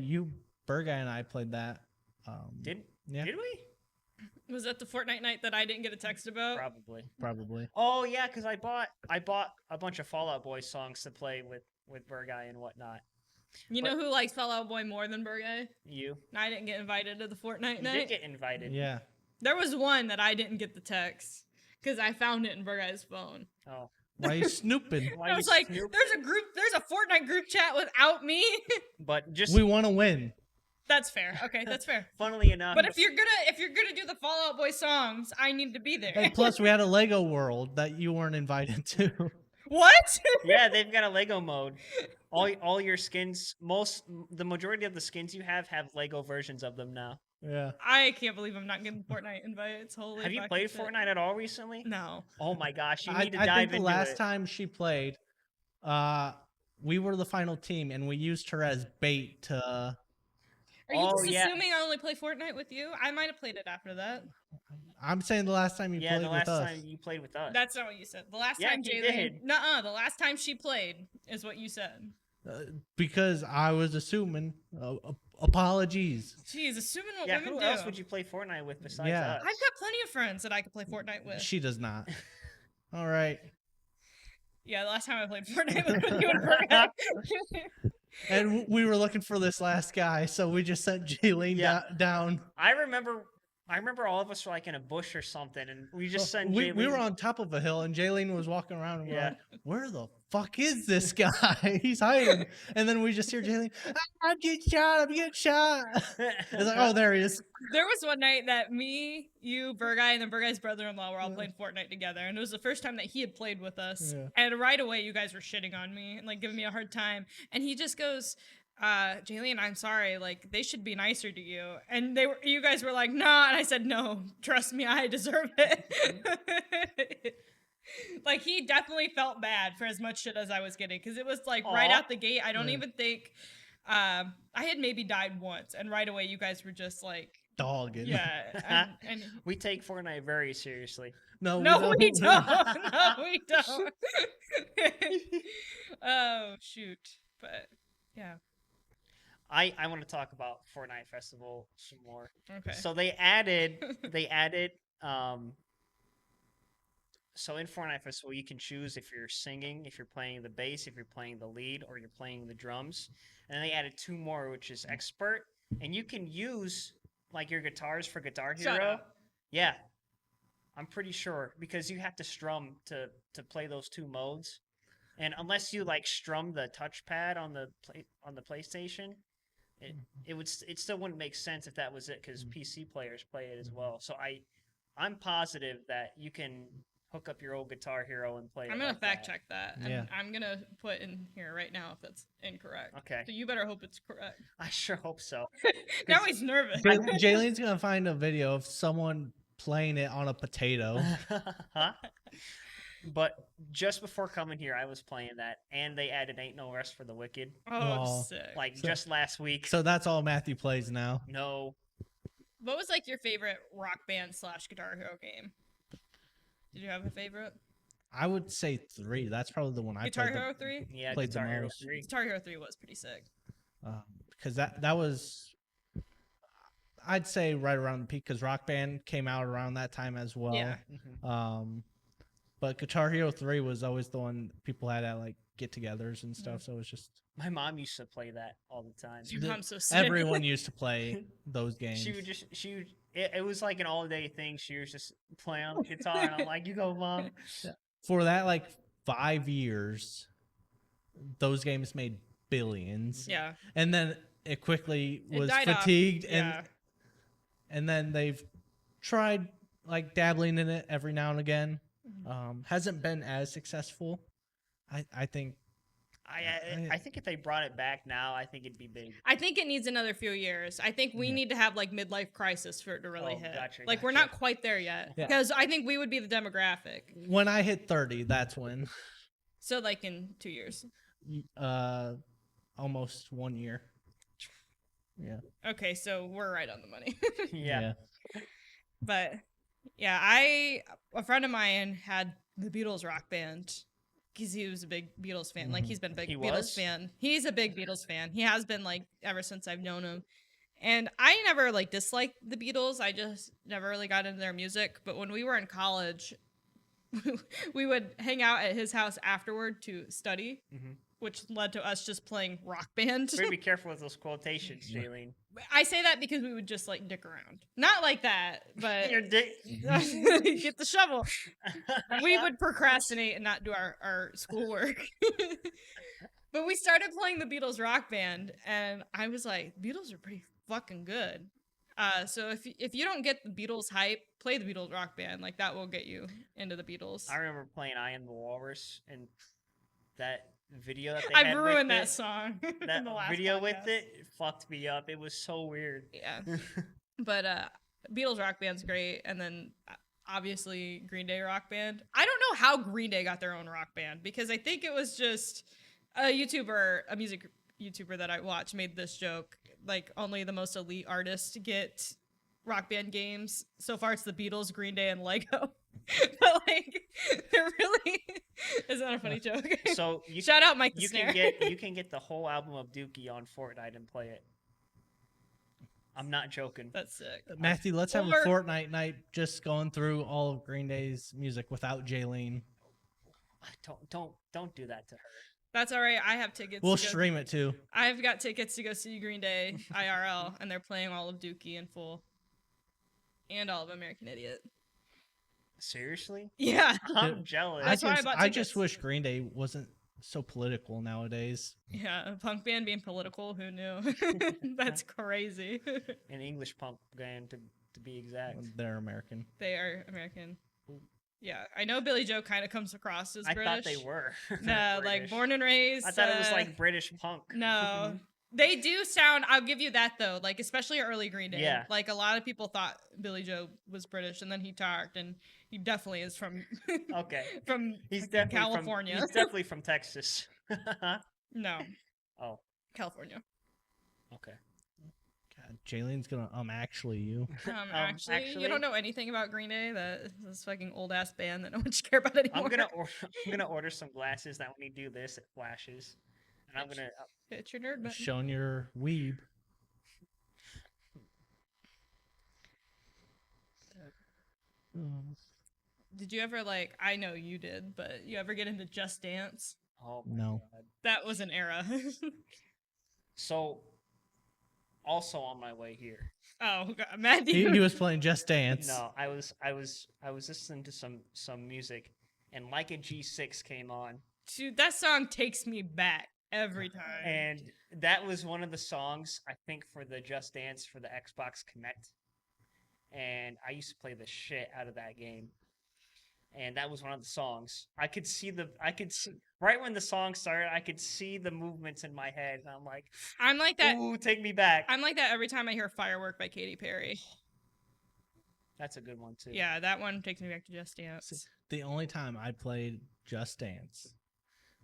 Berga and I played that. Did Yeah. Did we? Was that the Fortnite night that I didn't get a text about? Probably. Oh yeah, because I bought a bunch of Fall Out Boy songs to play with Burguy and whatnot. You know who likes Fall Out Boy more than Burguy? You I didn't get invited to the Fortnite you night. did get invited. Yeah. There was one that I didn't get the text because I found it in Burguy's phone. Oh, Why you snooping? why I you was like, snoop? there's a Fortnite group chat without me. But just We want to win. That's fair. Okay, that's fair. funnily enough, But if you're gonna do the Fall Out Boy songs, I need to be there. And plus, we had a Lego World that you weren't invited to. What? yeah, they've got a Lego mode. All your skins, the majority of the skins you have Lego versions of them now. Yeah. I can't believe I'm not getting Fortnite invites. Holy Have you fucking played shit. Fortnite at all recently? No. Oh my gosh, you I need to think dive the into last it. time she played, we were the final team, and we used her as bait to. Are you Oh, just yeah. assuming I only play Fortnite with you? I might have played it after that. I'm saying the last time you Yeah, played the with last us. time you played with us. That's not what you said. The last Yeah, time he Jaylene. did. Nuh-uh. The last time she played is what you said. Because I was assuming. Apologies. Jeez, assuming what Yeah, women who do. else would you play Fortnite with besides Yeah. us? I've got plenty of friends that I could play Fortnite with. She does not. All right. Yeah, the last time I played Fortnite was with you and Berga. And we were looking for this last guy, so we just sent Jaylene Yeah. down. I remember all of us were like in a bush or something, and we just sent We Jaylene. were on top of a hill, and Jaylene was walking around, and we're Yeah. like, where the fuck is this guy? He's hiding. And then we just hear Jaylene, I'm getting shot. It's like, oh, there he is. There was one night that me, you, Bergai, and then Bergai's brother-in-law were all playing Fortnite together, and it was the first time that he had played with us. Yeah. And right away, you guys were shitting on me and like giving me a hard time. And he just goes, Jaylene, I'm sorry. Like they should be nicer to you. And you guys were like, nah. And I said, no, trust me, I deserve it. Like he definitely felt bad for as much shit as I was getting because it was like right Aw. out the gate. I don't even think I had maybe died once, and right away you guys were just like, Dogging. yeah. And We take Fortnite very seriously. No, no, we don't. don't. No, we don't. Oh shoot! But yeah. I want to talk about Fortnite Festival some more. Okay. So they added So in Fortnite Festival, you can choose if you're singing, if you're playing the bass, if you're playing the lead, or you're playing the drums. And then they added two more, which is expert, and you can use like your guitars for Guitar Shut Hero. up. Yeah, I'm pretty sure because you have to strum to play those two modes, and unless you like strum the touchpad on the PlayStation, it still wouldn't make sense if that was it because PC players play it as well. So I'm positive that you can hook up your old Guitar Hero and play it. I'm gonna like fact that. check that, and Yeah. I'm gonna put in here right now if that's incorrect. Okay. So you better hope it's correct. I sure hope so. Now he's nervous. Jaylene's gonna find a video of someone playing it on a potato. Huh? But just before coming here, I was playing that, and they added "Ain't No Rest for the Wicked" Oh, Oh. sick. like So- just last week. So that's all Matthew plays now. No, What was like your favorite rock band / Guitar Hero game? Did you have a favorite? I would say 3. That's probably the one I Guitar played Hero 3? yeah, Played the Guitar Hero most. 3. Guitar Hero 3 was pretty sick. because that was, I'd say, right around the peak because Rock Band came out around that time as well. Yeah. Mhm. But Guitar Hero 3 was always the one people had at like get-togethers and stuff. So it was just My mom used to play that all the time. Your The- mom's so sick. everyone used to play those games. It was like an all day thing. She was just playing on the guitar, and I'm like, "You go, mom." For that like 5 years, those games made billions. Yeah. And then it quickly It was died off. fatigued Yeah. and then they've tried like dabbling in it every now and again. Hasn't been as successful. I think I think if they brought it back now, I think it'd be big. I think it needs another few years. I think we Yeah. need to have like midlife crisis for it to really Oh, hit. gotcha, Like we're gotcha. not quite there yet Yeah. because I think we would be the demographic. when I hit 30, that's when So like in 2 years. almost 1 year. Yeah. Okay, so we're right on the money. Yeah. But yeah, a friend of mine had the Beatles rock band because he was a big Beatles fan. Like he's been a big He Beatles was? fan. He's a big Beatles fan. He has been like ever since I've known him. And I never like disliked the Beatles. I just never really got into their music. But when we were in college, we would hang out at his house afterward to study, Mhm. which led to us just playing rock band. Better be careful with those quotations, Jaylene. I say that because we would just like dick around. Not like that, but Your dick. get the shovel. We would procrastinate and not do our schoolwork. But we started playing the Beatles rock band, and I was like, Beatles are pretty fucking good. So if you don't get the Beatles hype, play the Beatles rock band. Like that will get you into the Beatles. I remember playing "I Am the Walrus" and that video that they I've had ruined with that it, song. in That the last video with podcast. it fucked me up. It was so weird. Yeah. But Beatles rock band's great, and then obviously Green Day rock band. I don't know how Green Day got their own rock band because I think it was just a music YouTuber that I watch made this joke. Like only the most elite artists get rock band games. So far, it's the Beatles, Green Day, and Lego. But like, there really is not a funny joke. So you Shout out Mike the you Snare. can get the whole album of Dookie on Fortnite and play it. I'm not joking. That's sick. Matthew, let's have a Or- Fortnite night just going through all of Green Day's music without Jaylene. Don't do that to her. That's all right. I have tickets. We'll to go- stream it too. I've got tickets to go see Green Day IRL, and they're playing all of Dookie in full, and all of American Idiot. Seriously? Yeah, I'm jealous. That's why I bought I just tickets. wish Green Day wasn't so political nowadays. yeah. A punk band being political. Who knew? That's crazy. An English punk band to be exact. They're American. They are American. Yeah, I know Billy Joe kind of comes across as I British. thought they were. No, like British. born and raised. I thought it was like British punk. No. They do sound, I'll give you that though, like especially early Green Day. Yeah. Like a lot of people thought Billy Joe was British, and then he talked, and he definitely is from Okay. from He's fucking definitely California. From, he's definitely from Texas. No, Oh, California. okay. God, Jaylene's gonna actually you. Actually, you don't know anything about Green Day. That this fucking old ass band that no one should care about anymore. I'm gonna order some glasses that when you do this, it flashes. And I'm gonna. Hit your nerd button. Showing your weeb. did you ever like? I know you did, but you ever get into Just Dance? Oh my No. god. That was an era. So, also on my way here. Oh God, Matt, He was playing Just Dance. No, I was listening to some music, and Like a G6 came on, dude, that song takes me back every time. and that was one of the songs I think for the Just Dance for the Xbox Connect, and I used to play the shit out of that game. And that was one of the songs. I could see right when the song started. I could see the movements in my head, and I'm like, I'm like that. "Ooh, take me back." I'm like that every time I hear "Firework" by Katy Perry. That's a good one too. Yeah, that one takes me back to Just Dance. The only time I played Just Dance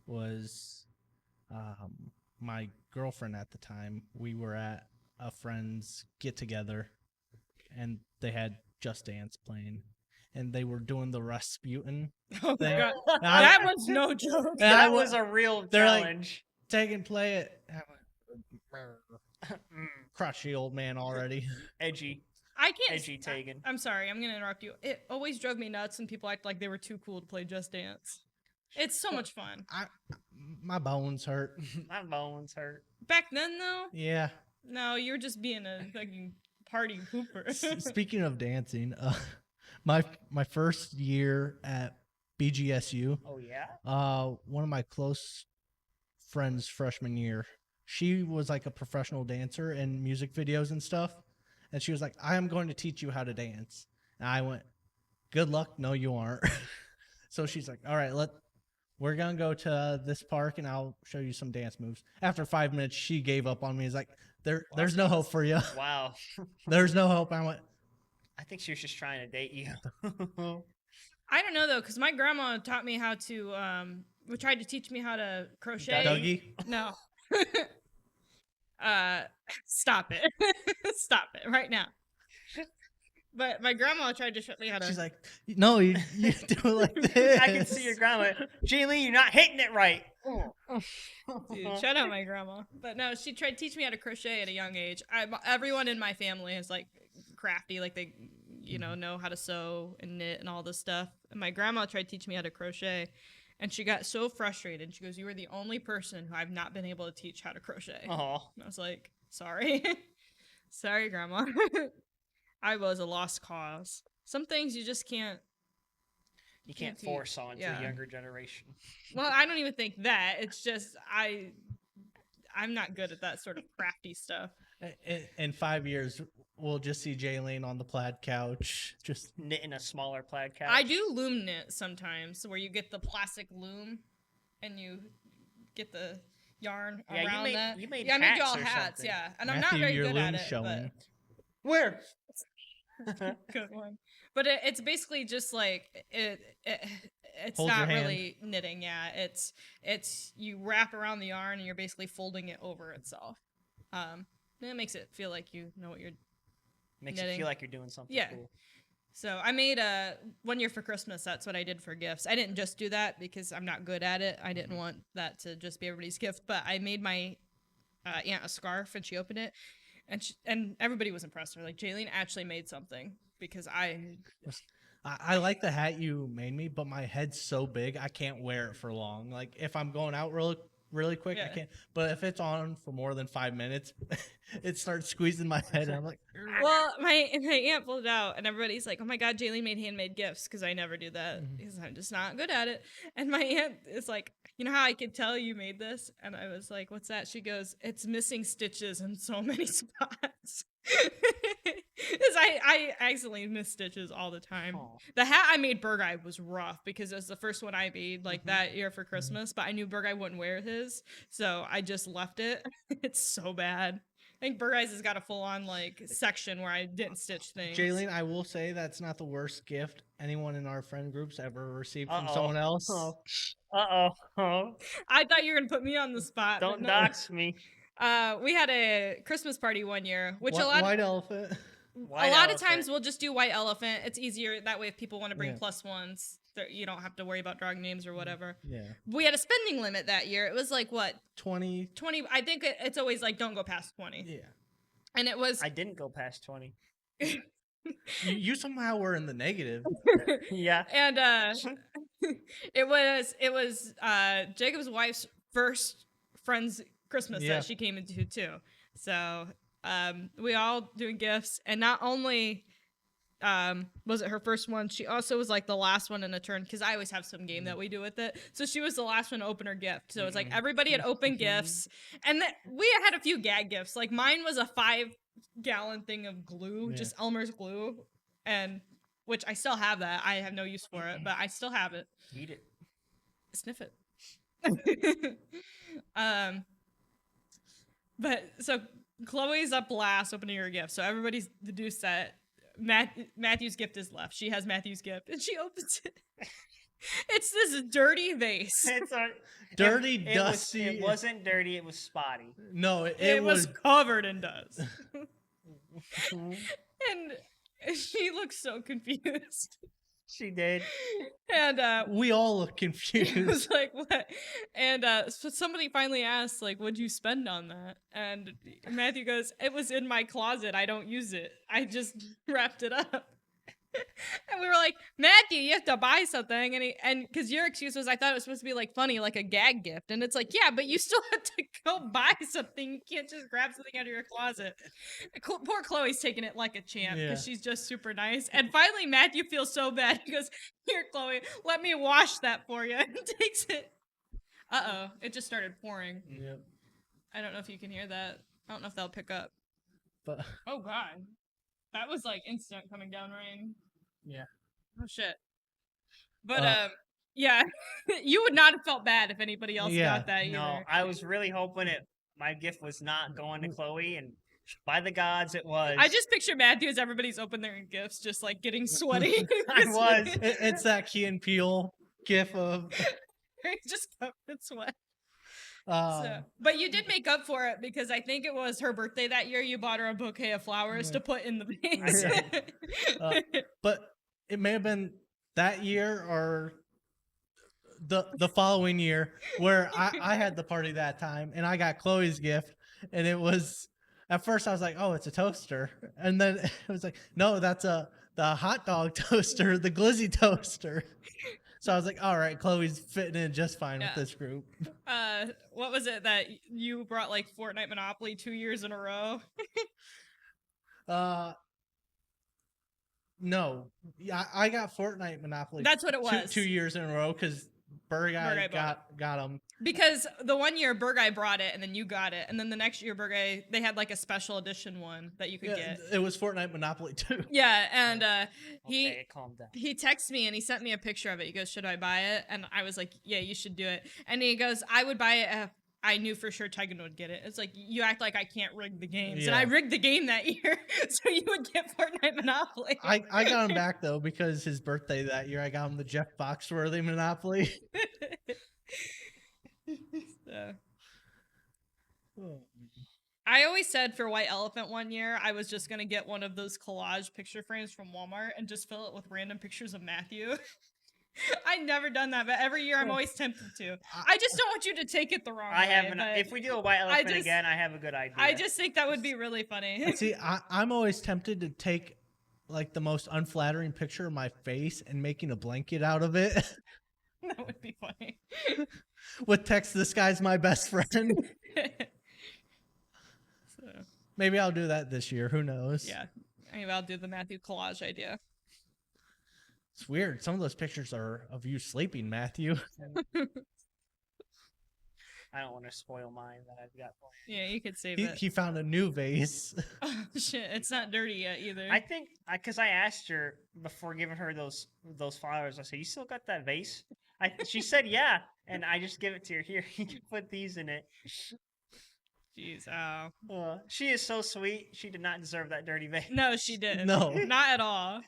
was my girlfriend at the time. We were at a friend's get together, and they had Just Dance playing, and they were doing the Rasputin Oh my thing. God, And I- that was no joke. and That I was a real they're like- challenge. Tegan, play it. And I went, crotchety old man already. Edgy, I can't. edgy Tegan. I'm sorry, I'm gonna interrupt you. It always drove me nuts when people act like they were too cool to play Just Dance. It's so much fun. My bones hurt. My bones hurt. Back then, though, Yeah. no, you're just being a fucking party pooper. Speaking of dancing, my first year at BGSU, Oh yeah. one of my close friends freshman year, she was like a professional dancer in music videos and stuff, and she was like, I am going to teach you how to dance. And I went, good luck, no you aren't. So she's like, all right, we're gonna go to this park and I'll show you some dance moves. After 5 minutes, she gave up on me. It's like, there's no hope for you. Wow. There's no hope. I went, I think she was just trying to date you. I don't know though, because my grandma taught me how to. Tried to teach me how to crochet. Dougie. No. Stop it. Stop it right now. But my grandma tried to show me how to. She's like, no, you do it like this. I can see your grandma. Jaylene, you're not hitting it right. Dude, shout out my grandma. But no, she tried to teach me how to crochet at a young age. Everyone in my family is like crafty, like they, know how to sew and knit and all this stuff. And my grandma tried to teach me how to crochet, and she got so frustrated. She goes, "You are the only person who I've not been able to teach how to crochet." Oh, And I was like, "Sorry, sorry, grandma." I was a lost cause. Some things you just can't. you can't teach. force on to Yeah. the younger generation. Well, I don't even think that. It's just I'm not good at that sort of crafty stuff. In 5 years, we'll just see Jaylene on the plaid couch. Just Knitting a smaller plaid couch. I do loom knit sometimes, where you get the plastic loom and you get the yarn Yeah, around that. you made Yeah, I made hats y'all or hats, something. yeah. And I'm Matthew, not very your good at loom's it, showing. Where? but good one. But it's basically just like it's Hold not your hand. really knitting. Yeah, it's you wrap around the yarn and you're basically folding it over itself. And it makes it feel like you know what you're. Makes you Knitting. feel like you're doing something Yeah. cool. So I made one year for Christmas. That's what I did for gifts. I didn't just do that because I'm not good at it. I didn't want that to just be everybody's gift. But I made my aunt a scarf, and she opened it, and everybody was impressed. They're like, Jaylene actually made something, because I like the hat you made me, but my head's so big I can't wear it for long. Like if I'm going out really quick, I Yeah. can't. But if it's on for more than 5 minutes, it starts squeezing my head. And I'm like, Well, my aunt pulled it out, and everybody's like, "Oh my God, Jaylene made handmade gifts," because I never do that because I'm just not good at it. And my aunt is like, "You know how I could tell you made this?" And I was like, "What's that?" She goes, "It's missing stitches in so many spots." Because I accidentally miss stitches all the time. Aw. The hat I made Burguy was rough because it was the first one I made like that year for Christmas, but I knew Burguy wouldn't wear his, so I just left it. It's so bad. I think Burguy's has got a full on like section where I didn't stitch things. Jaylene, I will say that's not the worst gift anyone in our friend groups ever received from Uh-oh. someone else. Uh-oh. I thought you were gonna put me on the spot. but Don't no. dox me. We had a Christmas party one year, which a White elephant. lot of times we'll just do white elephant. It's easier that way if people want to bring Yeah. plus ones. You don't have to worry about drawing names or whatever. Yeah, We had a spending limit that year. It was like what 20. 20. I think it's always like don't go past 20. Yeah, And it was I didn't go past 20. You somehow were in the negative. Yeah. And it was Jacob's wife's first friend's Christmas Yeah. that she came into too. So we all doing gifts, and not only was it her first one, she also was like the last one in a turn, because I always have some game that we do with it. So she was the last one to open her gift. So it's like everybody had opened gifts, and we had a few gag gifts. Like mine was a 5-gallon thing of glue, just Elmer's glue, and which I still have that. I have no use for it, but I still have it. Eat it. Sniff it. But so Chloe's up last opening her gift. So everybody's deduced that Matthew's gift is left. She has Matthew's gift, and she opens it. It's this dirty vase. It's a Dirty, it dusty. it wasn't dirty. It was spotty. No, It was covered in dust. And she looks so confused. She did. And we all look it was confused. like, what? And so somebody finally asked, like, what'd you spend on that? And Matthew goes, it was in my closet. I don't use it. I just wrapped it up. And we were like, Matthew, you have to buy something. And because your excuse was, I thought it was supposed to be like funny, like a gag gift. And it's like, yeah, but you still have to go buy something. You can't just grab something out of your closet. Poor Chloe's taking it like a champ because she's just super nice. And finally, Matthew feels so bad. He goes, here, Chloe, let me wash that for you. And takes it. Uh-oh, it just started pouring. Yep. I don't know if you can hear that. I don't know if that'll pick up. But Oh, God. That was like instant coming down rain. yeah. Oh shit. But yeah, you would not have felt bad if anybody else got that either. No, I was really hoping my gift was not going to Chloe, and by the gods, it was. I just picture Matthew as everybody's opened their gifts, just like getting sweaty. I was. It's that Key and Peele gif of. just covered in sweat. But you did make up for it because I think it was her birthday that year. You bought her a bouquet of flowers to put in the vase. But it may have been that year or the following year where I had the party that time and I got Chloe's gift, and it was at first I was like, oh, it's a toaster, and then it was like, no, that's the hot dog toaster, the glizzy toaster. So I was like, all right, Chloe's fitting in just fine with this group. What was it that you brought, like Fortnite Monopoly 2 years in a row? No. Yeah, I got Fortnite Monopoly. That's what it was. 2 years in a row because Burguy got them. Because the one year Burguy brought it, and then you got it, and then the next year Burguy, they had like a special edition one that you could get. It was Fortnite Monopoly too. Yeah, and Okay, calm down. he texted me and he sent me a picture of it. He goes, should I buy it? And I was like, yeah, you should do it. And he goes, I would buy it if I knew for sure Tegan would get it. It's like, you act like I can't rig the games. And I rigged the game that year, so you would get Fortnite Monopoly. I got him back though because his birthday that year I got him the Jeff Foxworthy Monopoly. So. I always said for White Elephant one year, I was just going to get one of those collage picture frames from Walmart and just fill it with random pictures of Matthew. I've never done that, but every year I'm always tempted to. I just don't want you to take it the wrong way. I have if we do a White Elephant again, I have a good idea. I just think that would be really funny. See, I'm always tempted to take like the most unflattering picture of my face and making a blanket out of it. That would be funny. With text, this guy's my best friend. So, maybe I'll do that this year. Who knows? yeah. Maybe I'll do the Matthew collage idea. It's weird. Some of those pictures are of you sleeping, Matthew. I don't want to spoil mine that I've got planned. Yeah, you could save it. He found a new vase. Oh, shit. It's not dirty yet either. I think because I asked her before giving her those flowers, I said, "You still got that vase?" She said, "Yeah," and I just give it to her. Here, you can put these in it. Jeez, oh. She is so sweet. She did not deserve that dirty vase. No, she didn't. No. Not at all.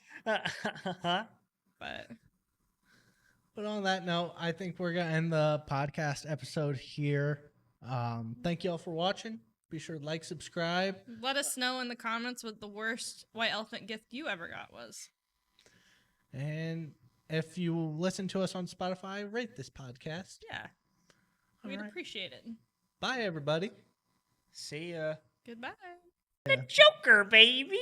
But on that note, I think we're going to end the podcast episode here. Thank you all for watching. Be sure to like, subscribe. let us know in the comments what the worst White Elephant gift you ever got was. And if you listen to us on Spotify, rate this podcast. Yeah. We'd appreciate it. Bye, everybody. See ya. Goodbye. The Joker, baby.